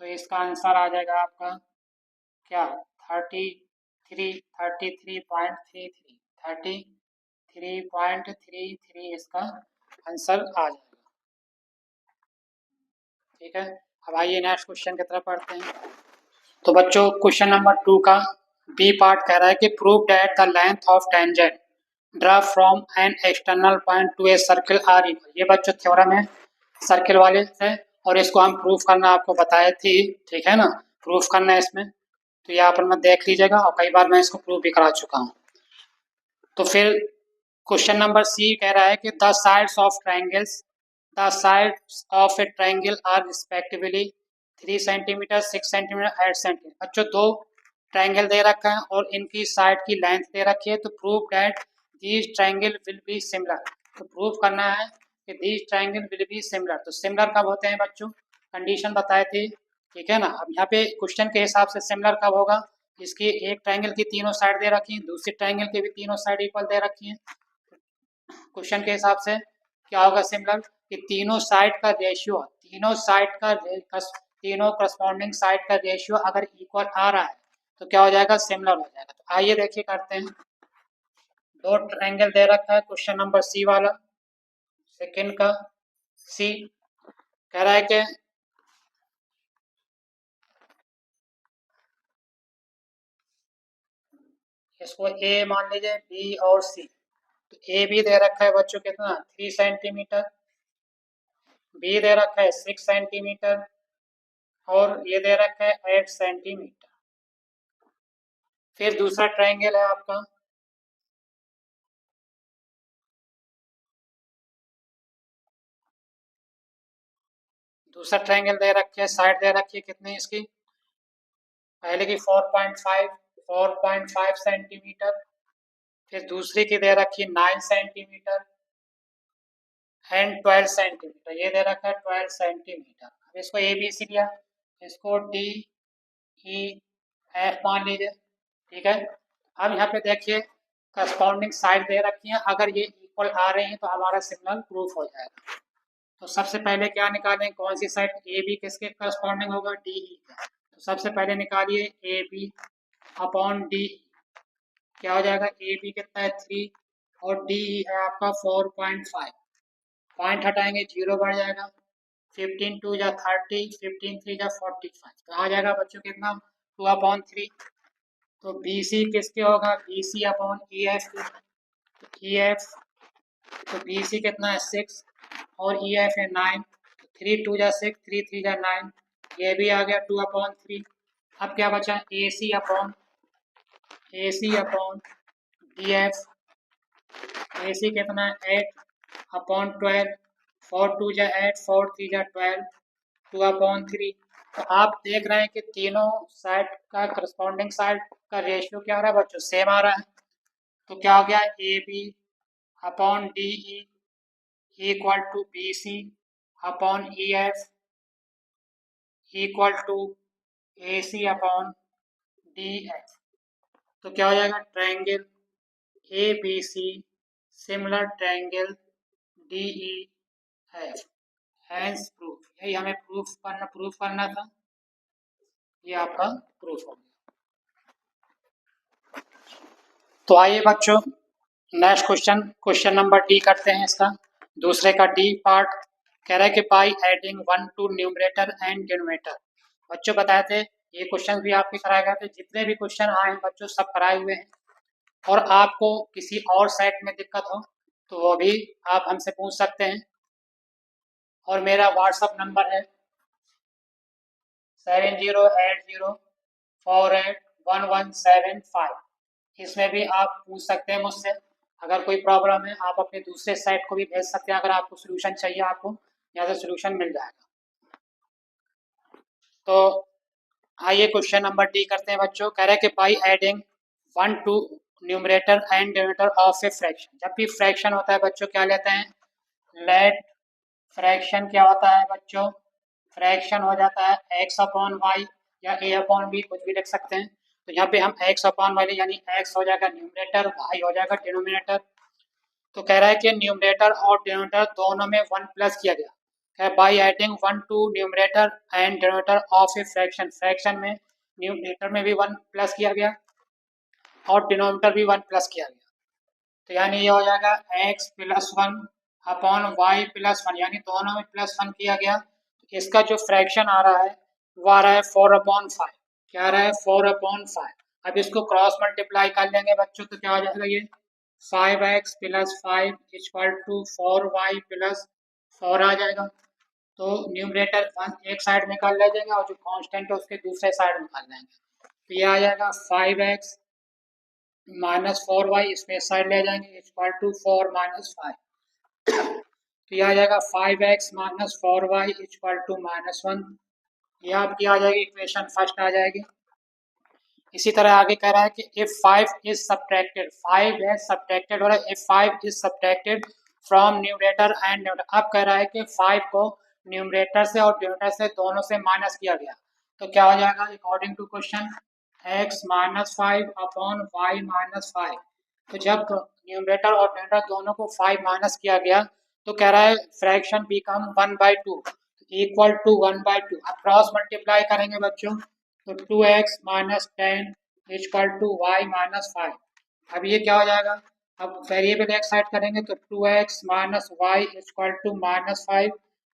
तो इसका आंसर आ जाएगा आपका क्या 33.33 इसका आंसर आ जाएगा, ठीक है। अब आइए नेक्स्ट क्वेश्चन की तरफ पढ़ते हैं। तो बच्चों क्वेश्चन नंबर 2 का बी पार्ट कह रहा है कि prove that the length of tangent draw from an external point to a circle are equal. ये बच्चों थ्योरम है सर्किल वाले से, और इसको हम प्रूफ करना आपको बताए थे, ठीक है ना, प्रूफ करना है इसमें, तो यहाँ पर मैं देख लीजिएगा, और कई बार मैं इसको प्रूफ भी करा चुका हूँ। तो फिर क्वेश्चन नंबर सी कह रहा है कि the sides of triangles, the sides of a triangle are respectively 3 centimetre 6 centimetre 8 centimetre. बच्चों दो ट्रायंगल दे रखा है और इनकी साइड की लेंथ दे रखी है, तो prove that these triangle will be similar. तो प्रूव करना है कि these triangle will be similar. तो सिमिलर कब होते हैं बच्चों, कंडीशन बताए थे, ठीक है ना। अब यहाँ पे क्वेश्चन के हिसाब से सिमिलर कब होगा, इसकी एक ट्रायंगल की तीनों साइड दे रखी हैं, दूसरी ट्रायंगल की भी तीनों साइड इक्वल दे रखी हैं। क्वेश्चन के हिसाब से क्या होगा सिमिलर, कि तीनों साइड का रेशियो, तीनों करस्पॉन्डिंग साइड का रेशियो अगर इक्वल आ रहा है तो क्या हो जाएगा, सिमिलर हो जाएगा। तो आइए देखिए करते हैं। दो ट्रायंगल दे रखा है क्वेश्चन नंबर सी वाला, सेकंड का सी कह रहा है कि इसको ए मान लीजिए, बी और सी। तो ए भी दे रखा है बच्चों कितना 3 सेंटीमीटर, बी दे रखा है 6 सेंटीमीटर, और ये दे रखा है 8 सेंटीमीटर। फिर दूसरा ट्रायंगल है आपका, दूसरा ट्रायंगल दे रखे है, साइड दे रखी है कितनी इसकी, पहले की 4.5 सेंटीमीटर, फिर दूसरी की दे रखी है 9 सेंटीमीटर एंड 12 सेंटीमीटर, ये दे रखा है 12 सेंटीमीटर। अब इसको ए बी सी दिया, इसको डी ई एफ मान लीजिए, ठीक है। अब यहाँ पे देखिए करस्पॉन्डिंग साइड दे रखी है, अगर ये इक्वल आ रहे हैं तो हमारा सिग्नल प्रूफ हो जाएगा। तो सबसे पहले क्या निकालें, कौन सी साइड, ए बी किसके करस्पॉन्डिंग होगा, डी ई का। तो सबसे पहले निकालिए ए बी अपॉन डी, क्या हो जाएगा, ए बी कितना है 3 और डी ई है आपका 4.5, पॉइंट हटाएंगे 0 बढ़ जाएगा, 15 2 जा 30, 15 3 जा 45, तो आ जाएगा बच्चों कितना 2/3। तो बी सी किसके होगा, B C upon E F, E F तो बी सी कितना है 6 और ई एफ है 9, 3 2 जा 6, 3 3 जा 9, ये भी आ गया 2 अपॉन 3। अब क्या बचा, ए सी अपॉन डी एफ, ए सी कितना है 8 अपॉन 12, 4 2 जा 8, 4 3 जा 12, 2 अपॉन 3। तो आप देख रहे हैं कि तीनों साइड का करस्पॉन्डिंग साइड का रेशियो क्या आ रहा है बच्चों, सेम आ रहा है। तो क्या हो गया, A B upon D E equal to B C upon E F equal to A C upon D F. तो क्या हो जाएगा, triangle A B C similar triangle D E F, hence proof. यही हमें प्रूफ करना था, ये आपका प्रूफ हो गया। तो आइए बच्चों नेक्स्ट क्वेश्चन नंबर डी करते हैं। इसका दूसरे का डी पार्ट कह रहा है कि by adding 1 to numerator and denominator. बच्चों बताए थे ये क्वेश्चन भी आपके कराए गए थे, जितने भी क्वेश्चन आए हैं बच्चों सब कराए हुए हैं। और आपको किसी और सेट में दिक्कत हो तो वो भी आप हमसे पूछ सकते हैं। और मेरा व्हाट्सअप नंबर है 7080481175। इसमें भी आप पूछ सकते हैं मुझसे, अगर कोई प्रॉब्लम है आप अपने दूसरे साइट को भी भेज सकते हैं, अगर आपको सोल्यूशन चाहिए आपको यहाँ से सोल्यूशन मिल जाएगा। तो आइए क्वेश्चन नंबर डी करते हैं बच्चों। कह रहे हैं कि by adding 1 to numerator and denominator of a fraction. जब भी फ्रैक्शन होता है बच्चों क्या लेते हैं, लेट फ्रैक्शन क्या होता है बच्चों, फ्रैक्शन हो जाता है एक्स अपॉन वाई या ए अपॉन बी, कुछ भी लिख सकते हैं। तो यहाँ पे हम एक्स अपॉन वाई यानी एक्स हो जाएगा न्यूमरेटर, वाई हो जाएगा डिनोमिनेटर। तो कह रहा है कि न्यूमरेटर और डिनोमिनेटर दोनों में 1 प्लस किया गया है by adding 1 to numerator and denominator of a fraction. Fraction में न्यूमरेटर में भी 1 प्लस किया गया और डिनोमिनेटर भी 1 प्लस किया गया। तो यानी ये हो जाएगा x plus 1 upon y plus 1, यानी दोनों में प्लस 1 किया गया। तो इसका जो फ्रैक्शन आ रहा है वो आ रहा है 4/5। क्या आ रहा है, 4/5। अब इसको क्रॉस मल्टीप्लाई कर लेंगे बच्चों तो क्या हो जाएगा, ये 5x plus 5 equal to 4y plus 4 आ जाएगा। तो न्यूमरेटर एक साइड निकाल ले जाएंगे और जो कांस्टेंट है उसके दूसरे साइड निकाल लेंगे। तो ये आ जाएगा 5x माइनस 4y, इसमें साइड ले जाएंगे इक्वल टू 4 माइनस 5। तो ये आ जाएगा 5x minus 4y equal to -1। ये आपकी आ जाएगी इक्वेशन फर्स्ट आ जाएगी। इसी तरह आगे कह रहा है कि इफ 5 इज सब्ट्रैक्टेड, 5 है सब्ट्रैक्टेड हो रहा है, if 5 is subtracted from numerator and denominator. अब कह रहा है कि 5 को न्यूमरेटर से और डिनोमिनेटर से दोनों से माइनस किया गया। तो क्या हो जाएगा according to question, x minus 5 upon y minus 5। तो जब न्यूमरेटर और डिनोमिनेटर दोनों को 5 माइनस किया गया तो कह रहा है फ्रैक्शन बिकम 1/2 इक्वल टू 1/2। अब क्रॉस मल्टीप्लाई करेंगे बच्चों तो 2x minus 10 equal to y minus 5। अब ये क्या हो जाएगा, अब वेरिएबल एक साइड करेंगे तो 2x minus y equal to -5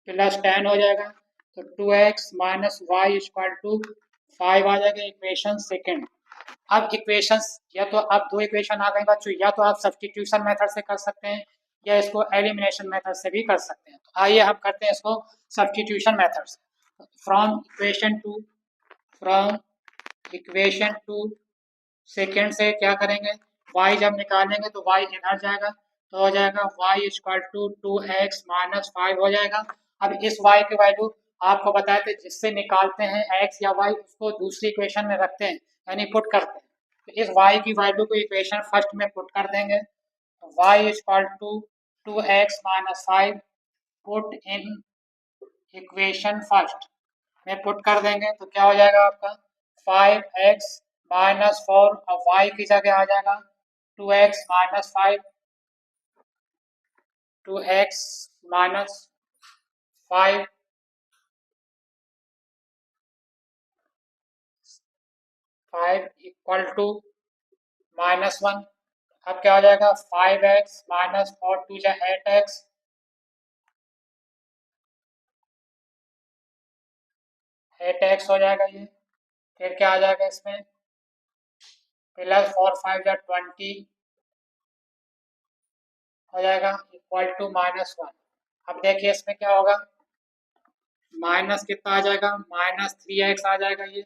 plus 10 हो जाएगा। तो 2x minus y equal to 5 आ जाएगा इक्वेशन सेकेंड। अब इक्वेशंस या तो अब दो इक्वेशन आ गए बच्चों, या तो आप सब्स्टिट्यूशन मेथड से कर सकते हैं या इसको एलिमिनेशन मेथड से भी कर सकते हैं। तो आइए हम करते हैं इसको सब्स्टिट्यूशन मेथड से। फ्रॉम इक्वेशन टू सेकेंड से क्या करेंगे, y जब निकालेंगे तो y इधर जाएगा तो हो जाएगा y equal to 2x minus 5 हो जाएगा। अब इस y की वैल्यू आपको बताए थे जिससे निकालते हैं x या y उसको दूसरी इक्वेशन में रखते हैं यानी पुट करते हैं। तो इस y की वैल्यू को इक्वेशन फर्स्ट में पुट कर देंगे। तो y equal to 2x minus 5 put in equation first में पुट कर देंगे तो क्या हो जाएगा आपका 5x माइनस 4 और y की जगह आ जाएगा 2x minus 5, 2x minus 5 5 equal to -1। अब क्या हो जाएगा 5x माइनस 4 2 जा 8x, 8x हो जाएगा ये। फिर क्या आ जाएगा इसमें प्लस 4 5 जा 20 हो जाएगा इक्वल टू -1। अब देखिए इसमें क्या होगा, माइनस कितना आ जाएगा, -3x आ जाएगा ये,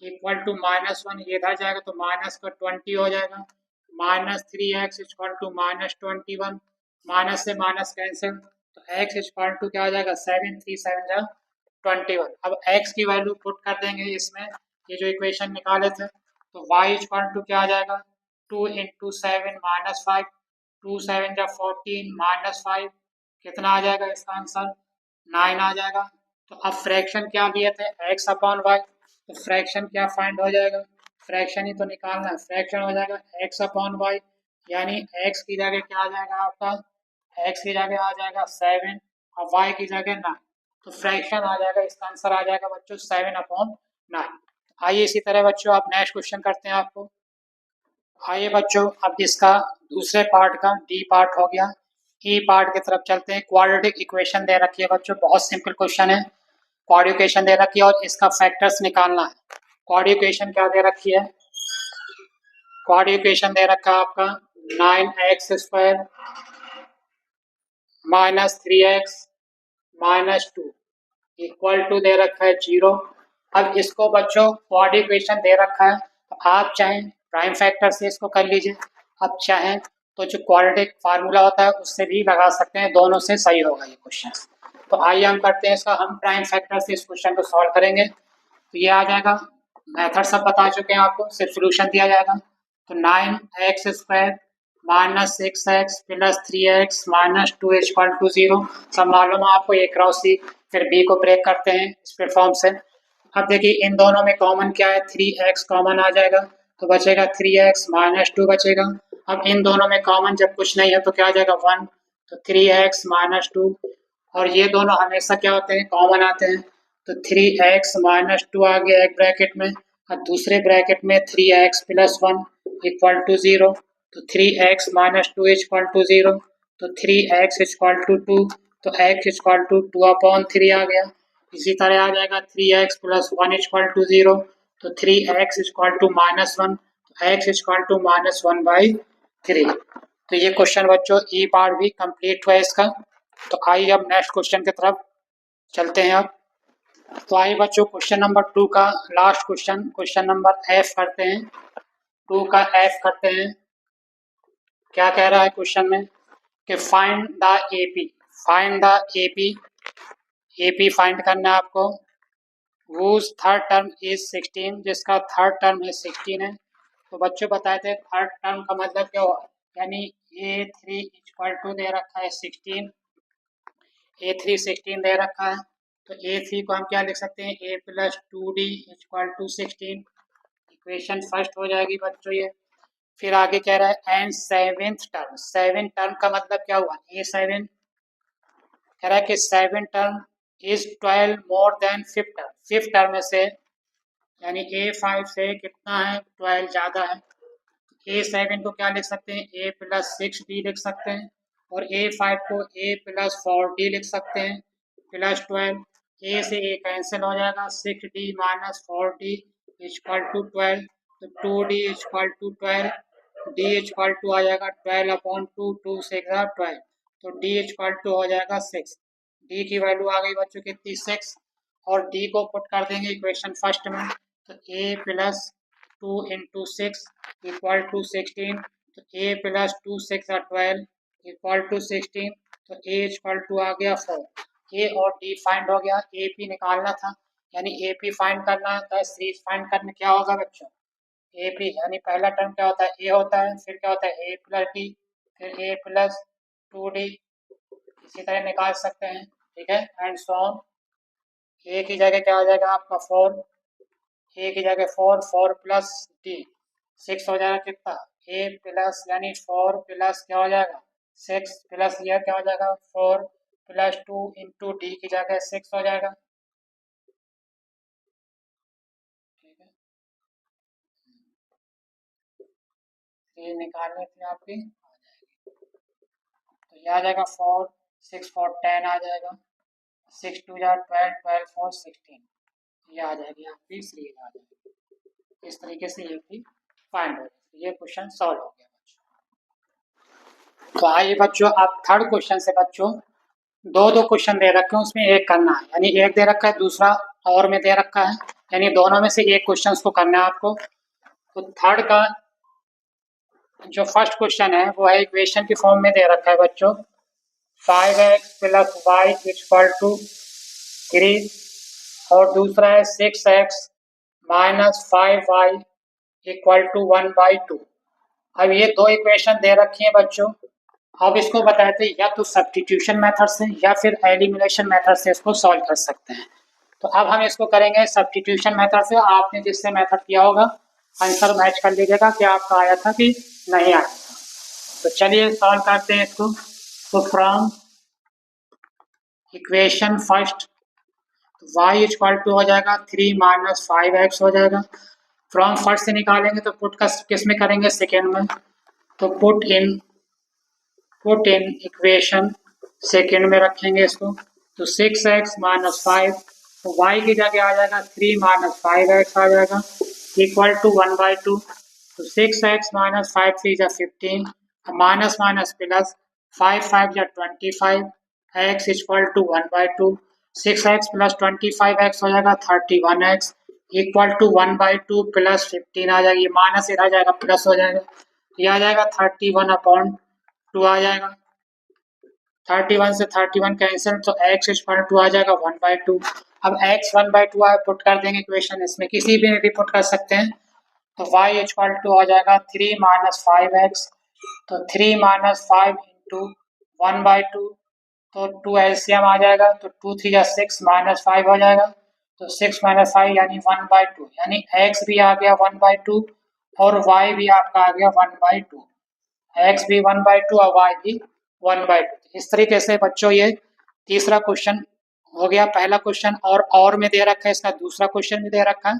इक्वल टू -1, ये इधर जाएगा तो माइनस का 20 हो जाएगा, -3x इक्वल टू -21, माइनस से माइनस कैंसिल, तो x इक्वल टू क्या आ जाएगा, 7 3 7 जा 21। अब x की वैल्यू पुट कर देंगे इसमें, ये जो इक्वेशन निकाले थे, तो y इक्वल टू क्या आ जाएगा, 2 इंटू 7 -5, 2 7 जा 14 -5, कितना आ जाएगा इसका आंसर, 9 आ जाएगा। तो अब फ्रैक्शन क्या दिए थे, x अपॉन वाई, तो फ्रैक्शन क्या फाइंड हो जाएगा, फ्रैक्शन ही तो निकालना है, फ्रैक्शन हो जाएगा x अपॉन वाई, यानी x की जगह क्या आ जाएगा आपका, x की जगह आ जाएगा 7 और y की जगह 9, तो फ्रैक्शन आ जाएगा, इसका आंसर आ जाएगा बच्चों 7/9। आइए इसी तरह बच्चों आप नेक्स्ट क्वेश्चन करते हैं आपको। आइए बच्चों अब इसका दूसरे पार्ट का डी पार्ट हो गया, ई पार्ट की तरफ चलते हैं। क्वाड्रेटिक इक्वेशन दे रखी है बच्चों, बहुत सिंपल क्वेश्चन है। क्वाड इक्वेशन दे रखी है और इसका फैक्टर्स निकालना है। क्वाड इक्वेशन क्या दे रखी है, क्वाड इक्वेशन दे रखा है आपका 9x² -3x -2 इक्वल टू दे रखा है 0। अब इसको बच्चों क्वाड इक्वेशन दे रखा है, तो आप चाहें प्राइम फैक्टर से इसको कर लीजिए, अब चाहें तो जो क्वाड्रेटिक फार्मूला होता है उससे भी लगा सकते हैं, दोनों से सही होगा ये क्वेश्चन। तो आइए हम करते हैं इसका, हम प्राइम फैक्टर से इस क्वेश्चन को सॉल्व करेंगे। तो ये आ जाएगा, मेथड सब बता चुके हैं आपको, सिर्फ सोल्यूशन दिया जाएगा। तो 9x² -6x plus 3x -2 equal to 0, सब मालूम है आपको, ए क्रॉस सी, फिर बी को ब्रेक करते हैं इस प्लेटफॉर्म से। अब देखिए इन दोनों में कॉमन क्या है, 3x कॉमन आ जाएगा, तो बचेगा 3x -2 बचेगा। अब इन दोनों में कॉमन जब कुछ नहीं है तो क्या आ जाएगा 1, तो 3x -2, और ये दोनों हमेशा क्या होते हैं, कॉमन आते हैं, तो 3x -2 आ गया एक ब्रैकेट में, और दूसरे ब्रैकेट में 3x + 1 इक्वल टू 0, तो 3x -2 इक्वल टू 0, तो 3x इक्वल टू 2, तो x इक्वल टू 2/3 आ गया। इसी तरह आ जाएगा 3x + 1 इक्वल टू 0, तो 3x इक्वल टू -1, तो x इक्वल टू -1/3। तो ये क्वेश्चन बच्चों ई पार्ट भी कंप्लीट हुआ इसका। तो आइए अब नेक्स्ट क्वेश्चन की तरफ चलते हैं अब। तो आइए बच्चों क्वेश्चन नंबर 2 का last question, question number F करते हैं, 2 का एफ करते हैं। क्या कह रहा है क्वेश्चन में कि find the AP, find the AP, AP find करना है आपको, whose थर्ड टर्म इज 16, जिसका थर्ड टर्म है 16 है। तो बच्चों बताए थे थर्ड टर्म का मतलब क्या हुआ, यानी A3 इक्वल टू दे रखा है 16, A3 16 दे रखा है, तो A3 को हम क्या लिख सकते हैं, A + 2D equal to 16, equation first हो जाएगी बच्चों ये। फिर आगे कह रहा है and seventh term, seven term का मतलब क्या हुआ, A7 कह रहा है कि seven term is 12 more than fifth term, fifth term में से यानी A5 से कितना है, 12 ज़्यादा है। A7 को क्या लिख सकते हैं, A + 6D लिख सकते हैं, और A5 को A + 4D लिख सकते हैं, प्लस 12, A से A कैंसिल हो जाएगा, 6D - 4D इक्वल टू 12, तो 2D equal to 12, D equal to आ जाएगा 12/2, 2 6 12, तो D इक्वल टू हो जाएगा 6। D की वैल्यू आ गई बच्चों कितनी, 6, और D को पुट कर देंगे इक्वेशन फर्स्ट में, तो A + 2 × 6 इक्वल टू 16, तो A + 2 6 12 इक्वल टू 16, तो A इक्वल टू आ गया 4। ए और डी फाइंड हो गया, ए पी निकालना था, यानी ए पी फाइंड करना है, तो सीरीज फाइंड करने क्या होगा बच्चों, ए पी यानी पहला टर्म क्या होता है, ए होता है, फिर क्या होता है A + D, फिर A + 2D, इसी तरह निकाल सकते हैं, ठीक है, एंड सो ऑन। ए की जगह क्या आ जाएगा आपका 4, ए की जगह 4, 4 + D 6 हो जाएगा कितना, ए प्लस यानी 4 प्लस क्या हो जाएगा 6 प्लस यह क्या हो जाएगा 4 + 2 × D की जगह 6 हो जाएगा, ठीक है। ये निकालने थे आपकी, तो ये आ जाएगा 4 6 4 10 आ जाएगा, 6 2 जा 12 12 4 16, ये आ जाएगी आपकी सीरीज आ जाएगी। इस तरीके से ये भी फाइंड हो जाएगा। ये क्वेश्चन सॉल्व हो गया बच्चों। तो आइए बच्चों अब थर्ड क्वेश्चन से बच्चों दो दो क्वेश्चन दे रखे हैं, उसमें एक करना है, यानी एक दे रखा है दूसरा और में दे रखा है, यानी दोनों में से एक क्वेश्चन को करना है आपको। तो थर्ड का जो फर्स्ट क्वेश्चन है वो है इक्वेशन की फॉर्म में दे रखा है बच्चों, 5x plus y equal to 3, और दूसरा है 6x minus 5y equal to 1/2। अब ये दो इक्वेशन दे रखी हैं बच्चों। अब इसको बताते हैं या तो सब्स्टिट्यूशन मेथड से या फिर एलिमिनेशन मेथड से इसको सॉल्व कर सकते हैं। तो अब हम इसको करेंगे सब्स्टिट्यूशन मेथड से। आपने जिससे मेथड किया होगा आंसर मैच कर लीजिएगा कि आपका आया था कि नहीं आया था। तो चलिए सॉल्व करते हैं इसको। तो from equation first y equal to हो जाएगा 3 माइनस 5x हो जाएगा। फ्रॉम फर्स्ट से निकालेंगे तो पुट का किस में करेंगे, सेकेंड में। तो पुट इन इक्वेशन सेकेंड में रखेंगे इसको। तो 6x माइनस 5, तो y की जगह आ जाएगा 3 माइनस 5x आ जाएगा इक्वल टू 1/2। तो 6x माइनस 5 3 जा 15, माइनस माइनस प्लस 5 5 जा 25, x equal to 1/2। 6x plus 25x हो जाएगा 31x इक्वल टू 1/2 प्लस 15 आ जाएगी, माइनस इधर जाएगा प्लस हो जाएगा, ये आ जाएगा 31/2 आ जाएगा। 31 से 31 कैंसिल, तो x इक्वल टू आ जाएगा 1/2। अब x 1/2 आए पुट कर देंगे इक्वेशन, इसमें किसी भी में भी पुट कर सकते हैं। तो y इक्वल टू हो जाएगा 3 माइनस 5x, तो 3 माइनस 5 इंटू 1/2, तो 2 एलसीएम आ जाएगा, तो 2 3 या 6 माइनस 5 हो जाएगा, तो 6 माइनस 5 यानी 1/2, यानी x भी आ गया 1/2 और y भी आपका आ गया 1/2, x भी 1/2 और y भी 1/2। इस तरीके से बच्चों ये तीसरा क्वेश्चन हो गया। पहला क्वेश्चन और में दे रखा है, इसका दूसरा क्वेश्चन भी दे रखा है,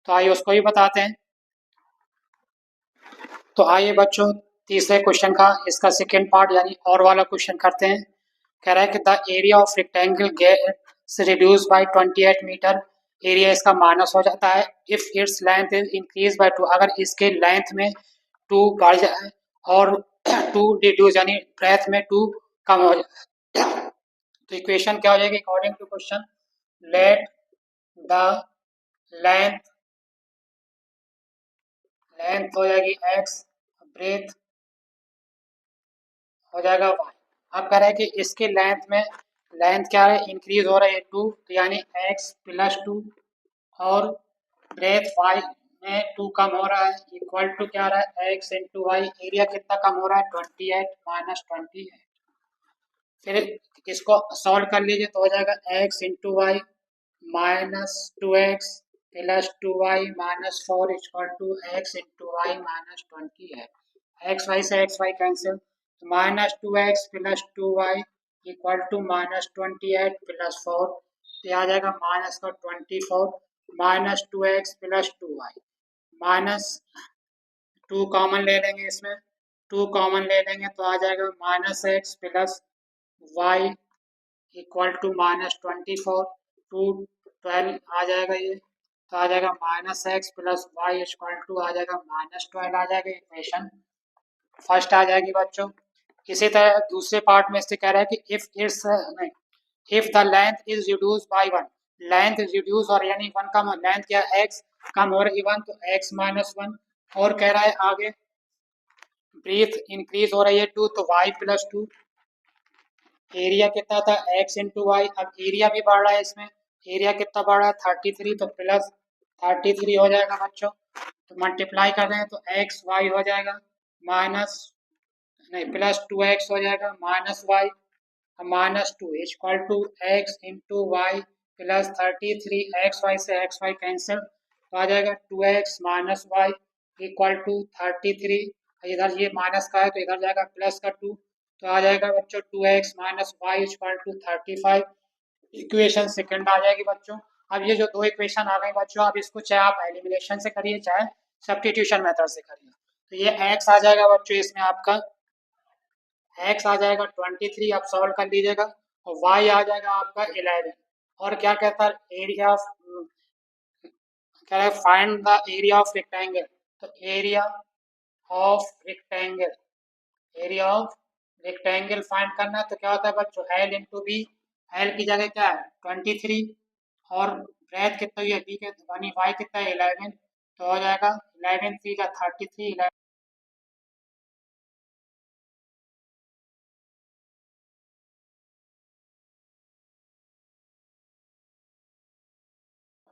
तो आइए उसको भी बताते हैं। तो आइए बच्चों तीसरे क्वेश्चन का इसका सेकेंड पार्ट यानी और वाला क्वेश्चन करते हैं। कह रहा है कि the area of rectangle gets reduce by 28 meter, area इसका माइनस हो जाता है if its length is increase by 2, अगर इसके लेंथ में 2 बढ़ जाए और 2 रिड्यूस यानी ब्रेथ में 2 कम हो जाए। तो इक्वेशन क्या हो जाएगी according to question, let the length length हो जाएगी x, ब्रेथ हो जाएगा y। अब कह रहे हैं कि इसके लेंथ क्या है, इंक्रीज हो रहा है 2, तो यानी x प्लस 2 और ब्रेथ y में 2 कम हो रहा है इक्वल टू क्या आ रहा है x इंटू वाई। एरिया कितना कम हो रहा है 28 माइनस 20 है। फिर इसको सॉल्व कर लीजिए तो हो जाएगा x into y minus 2x plus 2y minus 4 equal to x into y minus 20 है। एक्स वाई से एक्स वाई कैंसिल, तो minus 2x plus 2y equal to minus 28 plus 4, तो आ जाएगा माइनस का 24 minus 2x plus 2y minus 2 common ले लेंगे, इसमें 2 कॉमन ले लेंगे तो आ जाएगा minus x plus y equal to minus 24, 2 12 आ जाएगा ये, तो आ जाएगा minus x plus y equal to आ जाएगा माइनस 12 आ जाएगा। इक्वेशन फर्स्ट आ जाएगी बच्चों। इसी तरह दूसरे पार्ट में इससे कह रहा है कि if the length is reduce by 1, length is reduce और यानी 1 का लेंथ क्या x कम हो रही 1, तो x माइनस 1, और कह रहा है आगे ब्रीथ इंक्रीज हो रही है 2, तो y प्लस 2, एरिया कितना था x इंटू वाई। अब एरिया भी बढ़ रहा है, इसमें एरिया कितना बढ़ रहा है 33, तो प्लस 33 हो जाएगा बच्चों। तो मल्टीप्लाई कर रहे हैं तो एक्स वाई हो जाएगा माइनस नहीं प्लस 2x हो जाएगा minus y minus 2 equal to x into y plus 33, x y से एक्स वाई कैंसिल, तो आ जाएगा 2x minus y equal to 33, इधर ये माइनस का है तो इधर जाएगा प्लस का 2, तो आ जाएगा बच्चों 2x minus y equal to 35। Equation second आ जाएगी बच्चों। अब ये जो दो इक्वेशन आ गई बच्चों, अब इसको चाहे आप एलिमिनेशन से करिए चाहे सब्स्टिट्यूशन मेथड से करिए। तो ये x आ जाएगा बच्चों, इसमें आपका x आ जाएगा 23, आप सॉल्व कर लीजिएगा, और y आ जाएगा आपका 11। और क्या कहता है एरिया ऑफ, कह रहा है find the area of rectangle, तो area of rectangle, area of rectangle find करना है तो क्या होता है बच्चों, एल इंटू बी। एल की जगह क्या है 23 और ब्रेथ कितना हुई है बी के, यानी वाई कितना है 11, तो हो जाएगा 11 3 का 33।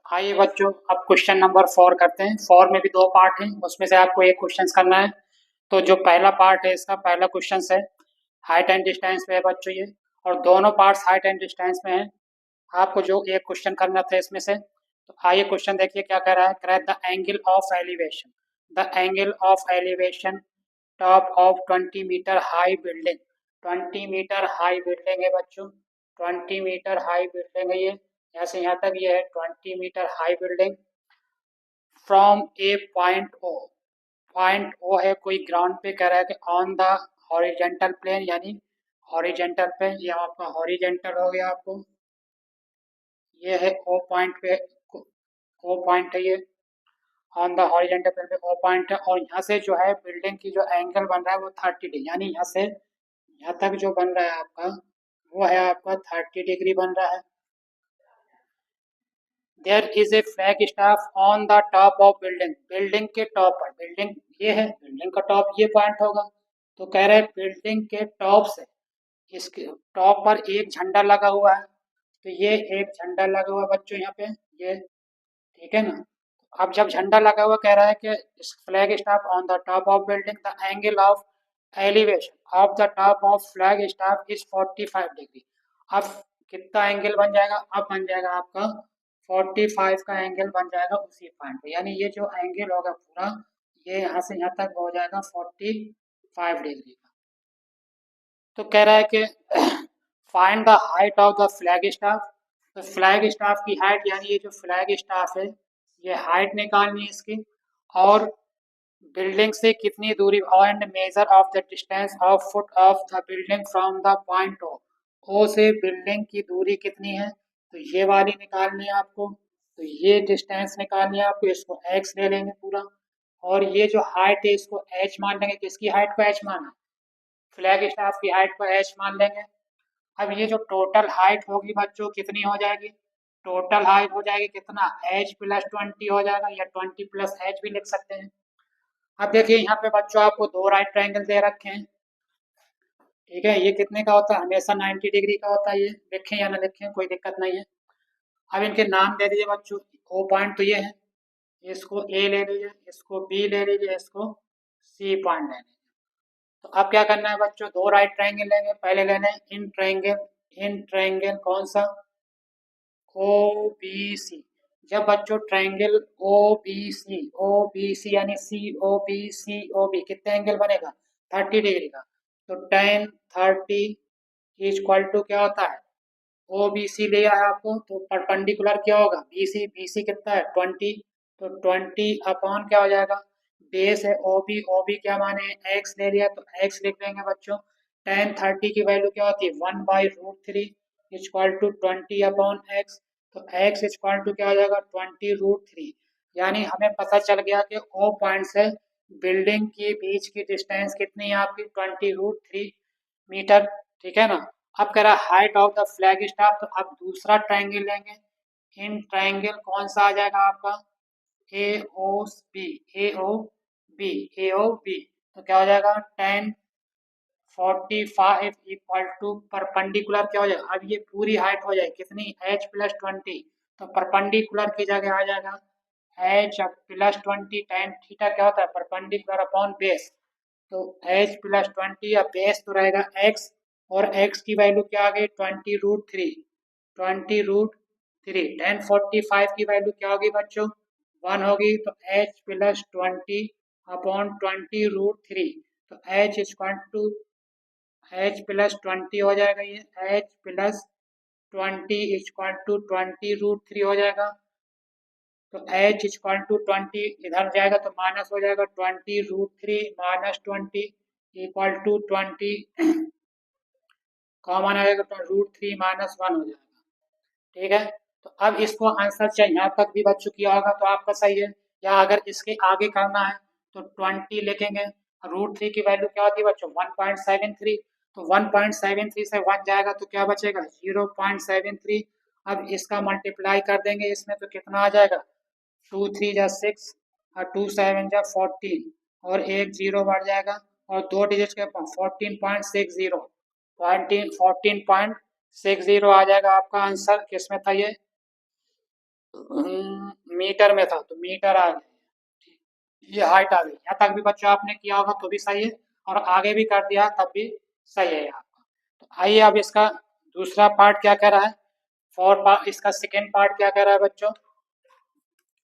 आइए बच्चों अब क्वेश्चन नंबर 4 करते हैं। 4 में भी दो पार्ट हैं, उसमें से आपको एक क्वेश्चन करना है। तो जो पहला पार्ट है इसका पहला क्वेश्चन है, हाइट एंड डिस्टेंस पे है बच्चों ये, और दोनों पार्ट्स हाइट एंड डिस्टेंस में है। आपको जो एक क्वेश्चन करना था इसमें से, तो आइए क्वेश्चन देखिए क्या कह रहा है। कह रहा है the angle of elevation, the angle of elevation top of 20 meter high building. 20 meter high building है बच्चों, 20 मीटर हाई बिल्डिंग है ये, यहाँ से यहाँ तक ये है 20 meter high building. From a point O, point O है कोई ग्राउंड पे, कह रहा है कि ऑन द हॉरिजेंटल प्लेन, यानी हॉरिजेंटल पे, ये आपका हॉरिजेंटल हो गया आपको, ये है ओ पॉइंट पे, ओ पॉइंट है ये, ऑन द हॉरिजेंटल प्लेन पे ओ पॉइंट है। और यहाँ से जो है बिल्डिंग की जो एंगल बन रहा है वो 30 डिग्री, यानी यहाँ से यहाँ तक जो बन रहा है आपका वो है आपका 30 डिग्री बन रहा है। There is a flag staff on the top of building, building के टॉप पर, बिल्डिंग ये है, बिल्डिंग का टॉप ये पॉइंट होगा। तो कह रहे हैं बिल्डिंग के टॉप से, इसके टॉप पर एक झंडा लगा हुआ है, तो ये एक झंडा लगा हुआ है बच्चों यहाँ पे, ये ठीक है ना। अब जब झंडा लगा हुआ कह रहा है कि flag staff on the top of building, the angle of elevation of the top of flag staff is 45 degree. अब कितना एंगल बन जाएगा, अब बन जाएगा आपका 45 का एंगल बन जाएगा उसी पॉइंट पे, यानी ये जो एंगल होगा पूरा, ये यहाँ से यहाँ तक हो जाएगा 45 डिग्री का। तो कह रहा है कि find the height of the flag staff, तो फ्लैग स्टाफ की हाइट, यानी ये जो फ्लैग स्टाफ है ये हाइट निकालनी है इसकी, और बिल्डिंग से कितनी दूरी, and measure of the distance of foot of the building from the point O, O से बिल्डिंग की दूरी कितनी है, तो ये वाली निकालनी है आपको। तो ये डिस्टेंस निकालनी है आपको, इसको एक्स ले लेंगे पूरा, और ये जो हाइट है इसको एच मान लेंगे। किसकी हाइट को एच माना, फ्लैग स्टाफ की हाइट को एच मान लेंगे। अब ये जो टोटल हाइट होगी बच्चों कितनी हो जाएगी, टोटल हाइट हो जाएगी कितना, एच प्लस 20 हो जाएगा, या 20 प्लस एच भी लिख सकते हैं। अब देखिए यहाँ पे बच्चों आपको दो राइट ट्रायंगल दे रखे हैं, ठीक है, ये कितने का होता है, हमेशा 90 डिग्री का होता है, ये लिखें या ना लिखें कोई दिक्कत नहीं है। अब इनके नाम दे दीजिए बच्चों, ओ पॉइंट तो ये है, इसको ए ले लीजिए, इसको बी ले लीजिए, इसको सी पॉइंट ले लीजिए। तो अब क्या करना है बच्चों, दो राइट ट्रायंगल लेंगे, पहले लेना है इन ट्रायंगल, इन ट्रायंगल कौन सा, ओ बी सी। जब बच्चों ट्रायंगल ओ बी सी यानी C O B C O B कितने एंगल बनेगा 30 डिग्री का, तो टेन 30 इज इक्वल टू क्या होता है, ओ बी सी लिया है आपको, तो परपेंडिकुलर क्या होगा बी सी कितना है 20, तो 20 अपॉन क्या हो जाएगा, बेस है ओ बी क्या माने एक्स ले लिया, तो एक्स लिख देंगे बच्चों। टेन 30 की वैल्यू क्या होती है 1/√3 इक्वल टू 20 अपॉन एक्स, तो एक्स इक्वल टू क्या हो जाएगा 20√3। यानी हमें पता चल गया कि ओ पॉइंट से बिल्डिंग के बीच की डिस्टेंस कितनी है आपकी 20√3 मीटर, ठीक है ना। अब कह रहा है height of the flag staff, तो अब दूसरा ट्रायंगल लेंगे, इन ट्रायंगल कौन सा आ जाएगा आपका ए ओ बी, ए ओ बी, ए ओ बी, तो क्या हो जाएगा 1045 इक्वल टू परपेंडिकुलर क्या हो जाएगा, अब ये पूरी हाइट हो जाएगी कितनी एच प्लस 20, तो परपेंडिकुलर की जगह आ जाएगा एच प्लस 20, टेन थीटा क्या होता है परपेंडिकुलर अपॉन बेस, तो एच प्लस 20 या बेस तो रहेगा एक्स, और एक्स की वैल्यू क्या आ गई 20√3, 20√3, 1045 की वैल्यू क्या होगी बच्चों 1 होगी, तो एच प्लस 20 अपॉन 20√3, तो h equal to h plus 20 हो जाएगा, ये एच प्लस 20 इक्वल टू 20√3 हो जाएगा, तो एच इक्वल टू 20 इधर जाएगा तो माइनस हो जाएगा 20√3 माइनस 20 इक्वल टू 20 कॉमन आएगा तो √3 माइनस 1 हो जाएगा, ठीक है। तो अब इसको आंसर चाहिए यहाँ तक भी बच्चों किया होगा तो आपका सही है, या अगर इसके आगे करना है तो 20 लिखेंगे। √3 की वैल्यू क्या होती है बच्चों 1.73। तो 1.73 से 1 जाएगा तो क्या बचेगा 0.73। अब इसका मल्टीप्लाई कर देंगे इसमें तो कितना आ जाएगा 2 3 जा 6 और 2 7 जा 14 और एक जीरो बढ़ जाएगा और दो डिजिट के 14.60 14.60 आ जाएगा आपका आंसर। किस में था ये मीटर में था तो मीटर आ गया। ये हाइट आ गई। यहाँ तक भी बच्चों आपने किया होगा तो भी सही है और आगे भी कर दिया तब भी सही है आपका। तो आइए अब इसका दूसरा पार्ट क्या कह रहा है फोर पार्ट इसका सेकेंड पार्ट क्या कह रहा है बच्चों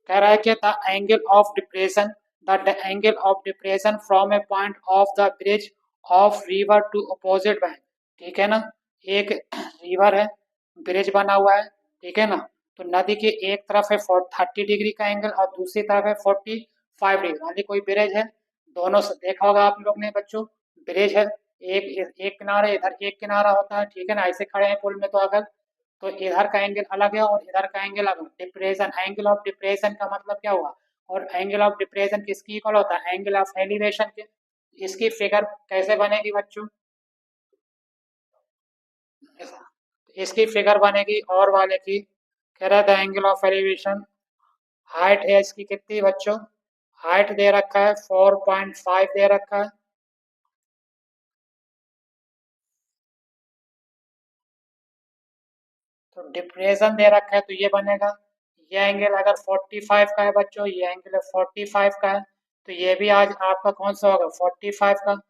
कह रहा है कि the angle of depression from a point of the bridge of river to opposite bank. ठीक है ना एक रिवर है ब्रिज बना हुआ है ठीक है ना तो नदी के एक तरफ है 30 डिग्री का एंगल और दूसरी तरफ है 45 डिग्री मान ली कोई ब्रिज है दोनों से देखा होगा आप लोग ने बच्चों ब्रिज है एक एक किनारे इधर एक किनारा होता है ठीक है ना ऐसे खड़े हैं पुल में तो अगर तो इधर का एंगल अलग है और इधर का एंगल अलग डिप्रेशन एंगल ऑफ डिप्रेशन का मतलब क्या हुआ और एंगल ऑफ डिप्रेशन किसकी इक्वल होता है एंगल ऑफ एलिवेशन के। इसकी फिगर कैसे बनेगी बच्चों इसकी फिगर बनेगी और वाले की कह रहा था एंगल ऑफ एलिवेशन हाइट है इसकी कितनी बच्चों हाइट दे रखा है 4.5 दे रखा है तो डिप्रेशन दे रखा है तो ये बनेगा ये एंगल अगर 45 का है बच्चों ये एंगल 45 का है तो ये भी आज आपका कौन सा होगा 45 का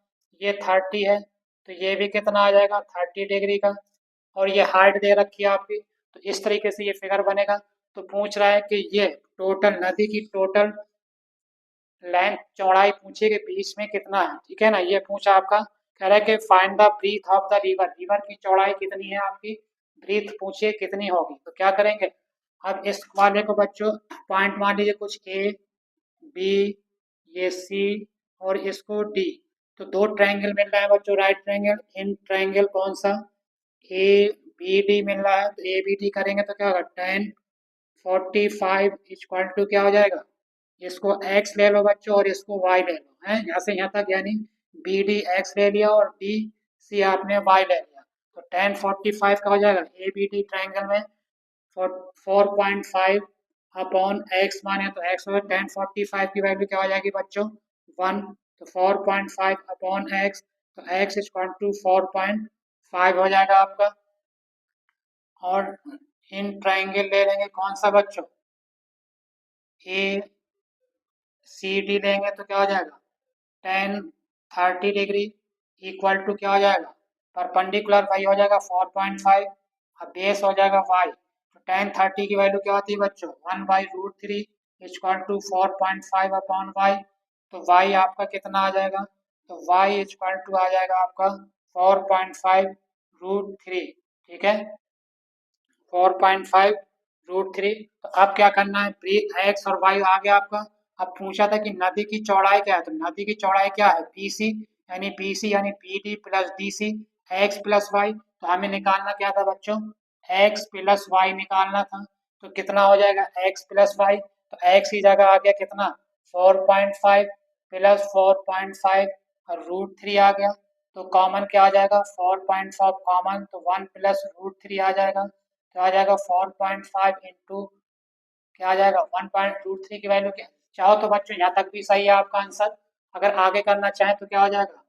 ये 30 है तो ये भी कितना आ जाएगा 30 डिग्री का और ये हाइट दे रखी है आपकी तो इस तरीके से ये फिगर बनेगा। तो पूछ रहा है कि ये टोटल नदी की टोटल लेंथ चौड़ाई पूछे के बीच में कितना है ठीक है ना ये पूछा आपका कह रहा है कि find the breadth of the river river की चौड़ाई कितनी है आपकी ब्रीथ पूछिए कितनी होगी तो क्या करेंगे अब इस वाले को बच्चों पॉइंट मान लीजिए कुछ ए बी ये सी और इसको डी तो दो ट्रायंगल मिल रहा है बच्चों राइट ट्रायंगल इन ट्रायंगल कौन सा ए बी डी मिल रहा है तो ए बी डी करेंगे तो क्या होगा 10 45 इक्वल टू क्या हो जाएगा इसको x ले लो बच्चों और इसको y ले लो है यहाँ से यहाँ तक यानी बी डी एक्स ले लिया और डी सी आपने y ले लिया तो 10 45 का हो जाएगा ए बी डी ट्राइंगल में 4.5 अपॉन एक्स माने तो एक्स हो 10 45 की वैल्यू क्या हो जाएगी बच्चों 1 तो 4.5 अपॉन एक्स तो एक्स इक्वल टू 4.5 हो जाएगा आपका और इन ट्राइंगल ले लेंगे कौन सा बच्चों ए सी डी लेंगे तो क्या हो जाएगा 10 30 डिग्री इक्वल टू क्या हो जाएगा परपेंडिकुलर वाई हो जाएगा 4.5 अब बेस हो जाएगा वाई तो 10 30 की वैल्यू क्या होती है बच्चों 1/√3 इक्वल टू 4.5 अपॉन वाई तो वाई आपका कितना आ जाएगा तो वाई इक्वल टू आ जाएगा आपका 4.5√3 ठीक है 4.5√3 तो अब क्या करना है ब्रीथ एक्स और वाई आ गया आपका। अब पूछा था कि नदी की चौड़ाई क्या है तो नदी की चौड़ाई क्या है BC यानी BD प्लस DC एक्स प्लस वाई तो हमें निकालना क्या था बच्चों एक्स प्लस वाई निकालना था तो कितना हो जाएगा एक्स प्लस वाई तो एक्स की जगह आ गया कितना 4.5 प्लस 4.5 और √3 आ गया तो कॉमन क्या आ जाएगा 4.5 कॉमन तो 1 प्लस √3 आ जाएगा तो आ जाएगा 4.5 इंटू क्या आ जाएगा 1.23 की वैल्यू क्या चाहो तो बच्चों यहाँ तक भी सही है आपका आंसर अगर आगे करना चाहें तो क्या हो जाएगा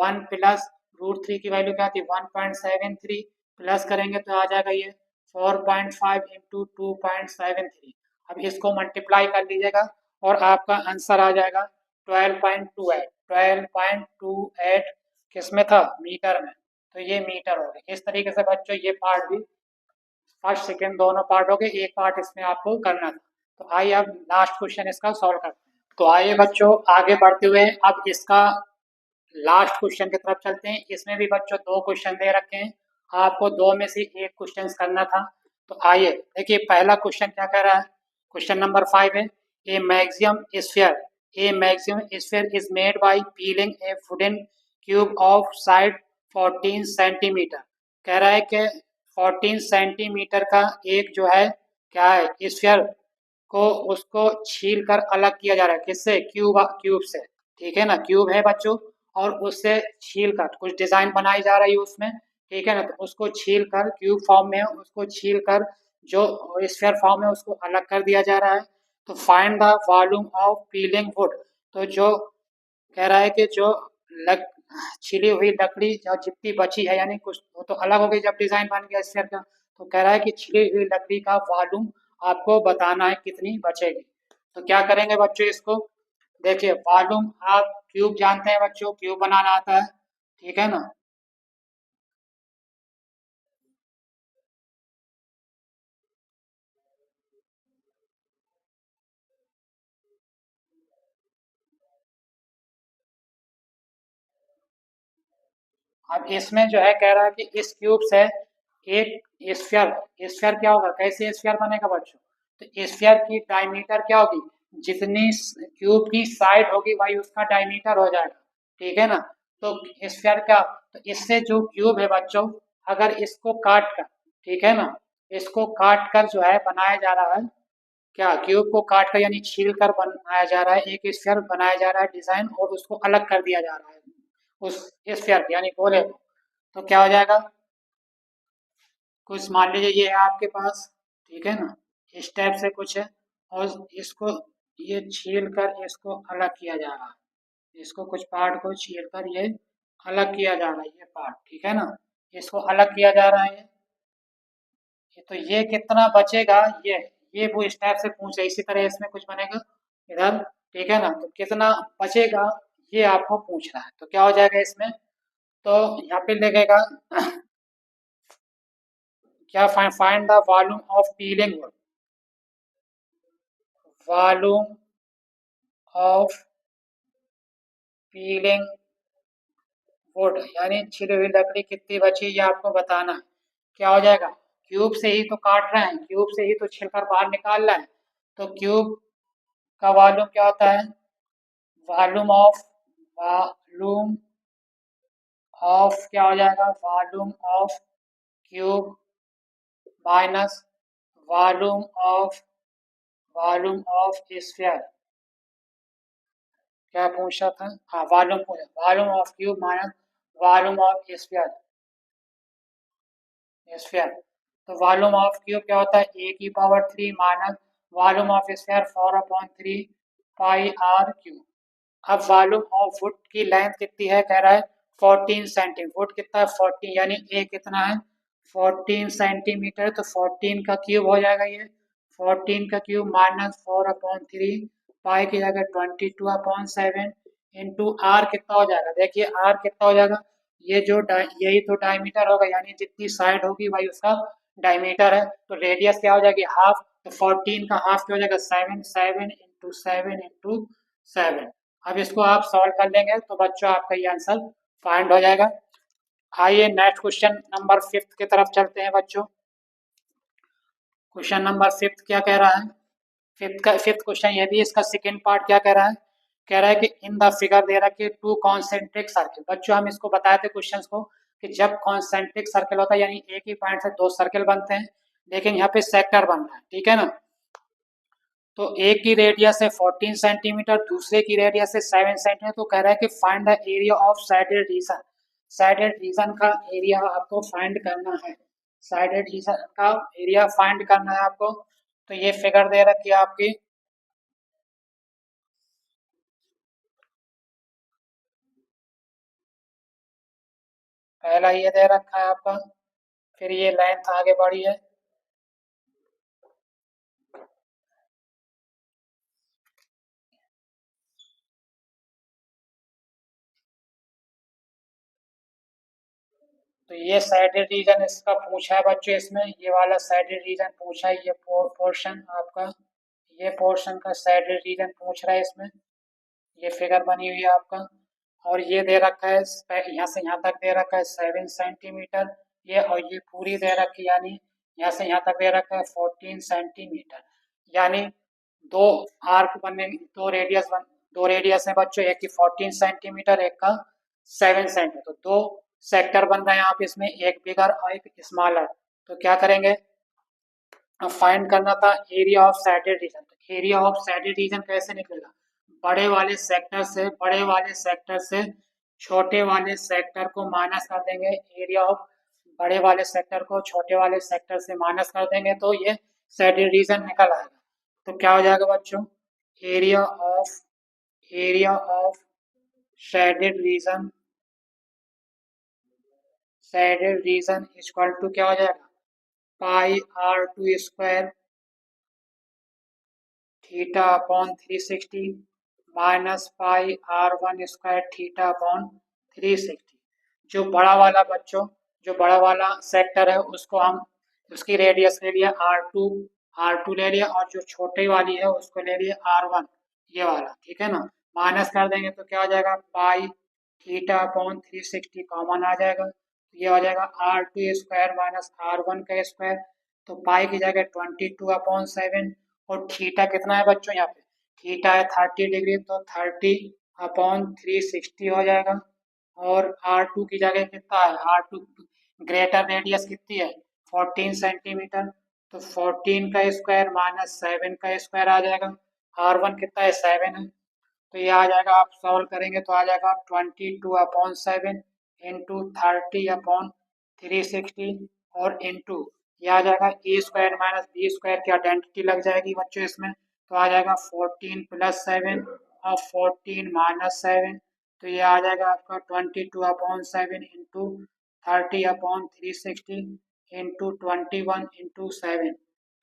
1 प्लस √3 की वैल्यू क्या थी 1.73 प्लस करेंगे तो आ जाएगा ये 4.5 इंटू 2.73 अब इसको मल्टीप्लाई कर लीजिएगा और आपका आंसर आ जाएगा 12.28 किस में था मीटर में तो ये मीटर हो गया। इस तरीके से बच्चों ये पार्ट भी फर्स्ट सेकेंड दोनों पार्ट हो गए एक पार्ट इसमें आपको करना था। तो आइए अब लास्ट क्वेश्चन इसका सॉल्व करते हैं। तो आइए बच्चों आगे बढ़ते हुए अब इसका लास्ट क्वेश्चन की तरफ चलते हैं। इसमें भी बच्चों दो क्वेश्चन दे रखे हैं आपको दो में से एक क्वेश्चन करना था। तो आइए देखिए पहला क्वेश्चन क्या कह रहा है क्वेश्चन नंबर 5 है A maximum sphere is made by peeling a wooden cube of side 14 centimetre कह रहा है कि 14 सेंटीमीटर का एक जो है क्या है स्फीयर को उसको छील कर अलग किया जा रहा है, किससे? क्यूब क्यूब से, ठीक है ना, क्यूब है बच्चों, और उससे छील कर कुछ डिजाइन बनाई जा रही है उसमें, ठीक है ना, तो उसको छील कर क्यूब फॉर्म में उसको छील कर जो स्फीयर फॉर्म है उसको अलग कर दिया जा रहा है। तो find the volume of piling would, तो जो कह रहा है कि जो लक छिली हुई लकड़ी जो जितनी बची है, यानी कुछ वो तो अलग हो गई जब डिजाइन बन गया स्फीयर का, तो कह रहा है कि छिली हुई लकड़ी का वॉल्यूम आपको बताना है कितनी बचेगी। तो क्या करेंगे बच्चों इसको, देखिए वॉल्यूम, आप क्यूब जानते हैं बच्चों, क्यूब बनाना आता है, ठीक है ना। अब इसमें जो है कह रहा है कि इस क्यूब से एक स्फीयर, स्फीयर क्या होगा, कैसे स्फीयर बनेगा बच्चों, तो स्फीयर की डायमीटर क्या होगी, जितनी क्यूब की साइड होगी वही उसका डायमीटर हो जाएगा, ठीक है ना। तो स्फीयर का, तो इससे जो क्यूब है बच्चों, अगर इसको काट कर, ठीक है ना, इसको काट कर जो है बनाया जा रहा है, क्या क्यूब को काट कर यानी छील कर बनाया जा रहा है, एक स्फीयर बनाया जा रहा है डिजाइन, और उसको अलग कर दिया जा रहा है उस स्फीयर यानी गोले को। तो क्या हो जाएगा, कुछ मान लीजिए ये है आपके पास, ठीक है ना, इस टाइप से कुछ है, और इसको ये छील कर इसको अलग किया जा रहा है, इसको कुछ पार्ट को छील कर ये अलग किया जा रहा है, ये पार्ट, ठीक है ना, इसको अलग किया जा रहा है। तो ये कितना बचेगा, ये वो इस टाइप से पूछ रहे, इसी तरह इसमें कुछ बनेगा इधर, ठीक है ना, तो कितना बचेगा ये आपको पूछ रहा है, तो क्या हो जाएगा इसमें, तो यहाँ पे लगेगा क्या, find the volume of piling would, volume of piling would, यानी छिली हुई लकड़ी कितनी बची ये आपको बताना है। क्या हो जाएगा, क्यूब से ही तो काट रहे हैं, क्यूब से ही तो छिलकर बाहर निकाल रहे हैं, तो क्यूब का वॉल्यूम क्या होता है, वॉल्यूम ऑफ क्या हो जाएगा, volume of cube minus volume of sphere, क्या पूछा था, हाँ वॉल्यूम पूछा, volume of cube minus volume of sphere. तो वॉल्यूम ऑफ क्यूब क्या होता है, ए की power 3 minus volume of sphere 4/3 pi r cube. अब वॉल्यूम ऑफ वुड की लेंथ कितनी है, कह रहा है 14 सेंटीमीटर, वुड कितना है 14, यानी ए कितना है 14 सेंटीमीटर, तो 14 का क्यूब हो जाएगा ये, 14 का क्यूब माइनस 4/3 पाई की जगह 22/7 इंटू आर कितना हो जाएगा, देखिए आर कितना हो जाएगा, ये जो यही तो डायमीटर होगा, यानी जितनी साइड होगी वही उसका डायमीटर है, तो रेडियस क्या हो जाएगी हाफ, तो 14 का हाफ क्या हो जाएगा 7, 7 इंटू 7 अब इसको आप सॉल्व कर लेंगे तो बच्चों आपका ये आंसर फाइंड हो जाएगा। आइए नेक्स्ट क्वेश्चन नंबर 5 की तरफ चलते हैं बच्चों। क्वेश्चन नंबर 5 क्या कह रहा है, फिफ्थ क्वेश्चन ये भी, इसका सेकेंड पार्ट क्या कह रहा है, कह रहा है कि इन द फिगर दे रहा है कि टू कॉन्सेंट्रिक सर्किल, बच्चों हम इसको बताए थे क्वेश्चन को कि जब कॉन्सेंट्रिक सर्किल होता है यानी एक ही पॉइंट से दो सर्किल बनते हैं, लेकिन यहाँ पे सेक्टर बन रहा है, ठीक है ना, तो एक की रेडियस है 14 सेंटीमीटर, दूसरे की रेडियस है 7 सेंटीमीटर, तो कह रहा है कि find the area of shaded region, shaded region का एरिया आपको फाइंड करना है, साइडेड रीजन का एरिया फाइंड करना है आपको। तो ये फिगर दे रखी है आपकी, पहला ये दे रखा है आपका, फिर ये लेंथ आगे बढ़ी है, तो ये साइडेड रीजन इसका पूछा है बच्चों, इसमें ये वाला साइडेड रीजन पूछा है, ये पोर्शन आपका, ये पोर्शन का साइडेड रीजन पूछ रहा है इसमें, ये फिगर बनी हुई है आपका, और ये दे रखा है यहाँ से यहाँ तक दे रखा है 7 सेंटीमीटर, ये और ये पूरी दे रखी, यानी यहाँ से यहाँ तक दे रखा है 14 सेंटीमीटर, यानी दो आर्क बनने, दो रेडियस है बच्चों, एक की 14 सेंटीमीटर, एक का 7 सेंटीमीटर, तो दो सेक्टर बन रहे हैं आप इसमें, एक बिगर और एक स्मॉलर, तो क्या करेंगे, फाइंड करना था एरिया ऑफ साइडेड रीजन, तो एरिया ऑफ सैडेड रीजन कैसे निकलेगा, बड़े वाले सेक्टर से छोटे वाले सेक्टर को माइनस कर देंगे, एरिया ऑफ बड़े वाले सेक्टर को छोटे वाले सेक्टर से माइनस कर देंगे तो ये सैडेड रीजन निकल आएगा। तो क्या हो जाएगा बच्चों, area of shaded region equal to क्या हो जाएगा, pi r2 square theta upon 360 minus pi r1 square theta upon 360। जो बड़ा वाला बच्चों, जो बड़ा वाला सेक्टर है उसको हम उसकी रेडियस ले लिया r2 ले लिया, और जो छोटी वाली है उसको ले लिया r1, ये वाला, ठीक है ना। माइनस कर देंगे तो क्या हो जाएगा, पाई थीटा अपॉन 360 कॉमन आ जाएगा, ये हो जाएगा r2 स्क्वायर माइनस r1 का स्क्वायर, तो पाई की जगह 22/7, और थीटा कितना है बच्चों यहाँ पे, थीटा है 30 डिग्री, तो 30/360 हो जाएगा। और r2 की जगह कितना है, r2 ग्रेटर रेडियस कितनी है 14 सेंटीमीटर, तो 14 का स्क्वायर माइनस 7 का स्क्वायर आ जाएगा, r1 कितना है 7 है, तो ये आ जाएगा, आप सॉल्व करेंगे तो आ जाएगा 22/7 इंटू 30/360 और इंटू ये आ जाएगा ए स्क्वायर माइनस बी स्क्वायर की आइडेंटिटी लग जाएगी बच्चों इसमें, तो आ जाएगा 14 + 7 और 14 - 7, तो ये आ जाएगा आपका 22/7 इंटू 30/360 इंटू 21 इंटू 7,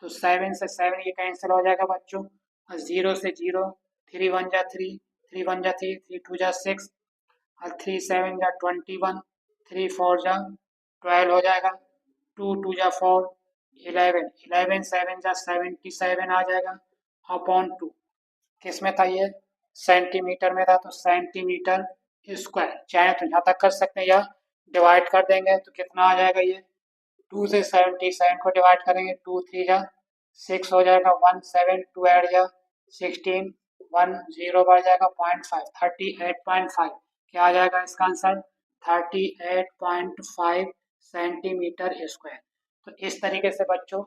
तो 7 से 7 ये कैंसिल हो जाएगा बच्चों, और 0 से 0, 3 1 जा 3, 3 1 जा 3, 3 2 जा 6, और 3 7 जा 21, 3 4 जा 12 हो जाएगा, 2 2 जा 4, 11, 11 7 जा 77 आ जाएगा अपॉन 2, किस में था ये, सेंटीमीटर में था, तो सेंटीमीटर स्क्वायर, चाहे तो यहाँ तक कर सकते हैं या डिवाइड कर देंगे तो कितना आ जाएगा, ये 2 से 77 को डिवाइड करेंगे, 2 3 जा 6 हो जाएगा, 1 7 2 ऐड जा 16, 1 0 बढ़ जाएगा 0.5, 38.5, क्या आ जाएगा इसका आंसर 38.5 सेंटीमीटर स्क्वायर। तो इस तरीके से बच्चों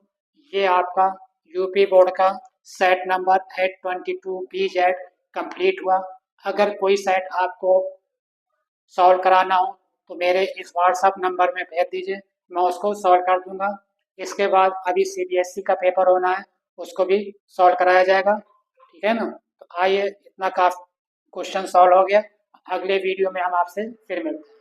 ये आपका यूपी बोर्ड का सेट नंबर 822 BZ कंप्लीट हुआ। अगर कोई सेट आपको सॉल्व कराना हो तो मेरे इस व्हाट्सएप नंबर में भेज दीजिए, मैं उसको सॉल्व कर दूंगा। इसके बाद अभी CBSE का पेपर होना है, उसको भी सॉल्व कराया जाएगा, ठीक है ना। तो आइए, इतना काफी क्वेश्चन सॉल्व हो गया, अगले वीडियो में हम आपसे फिर मिलते हैं।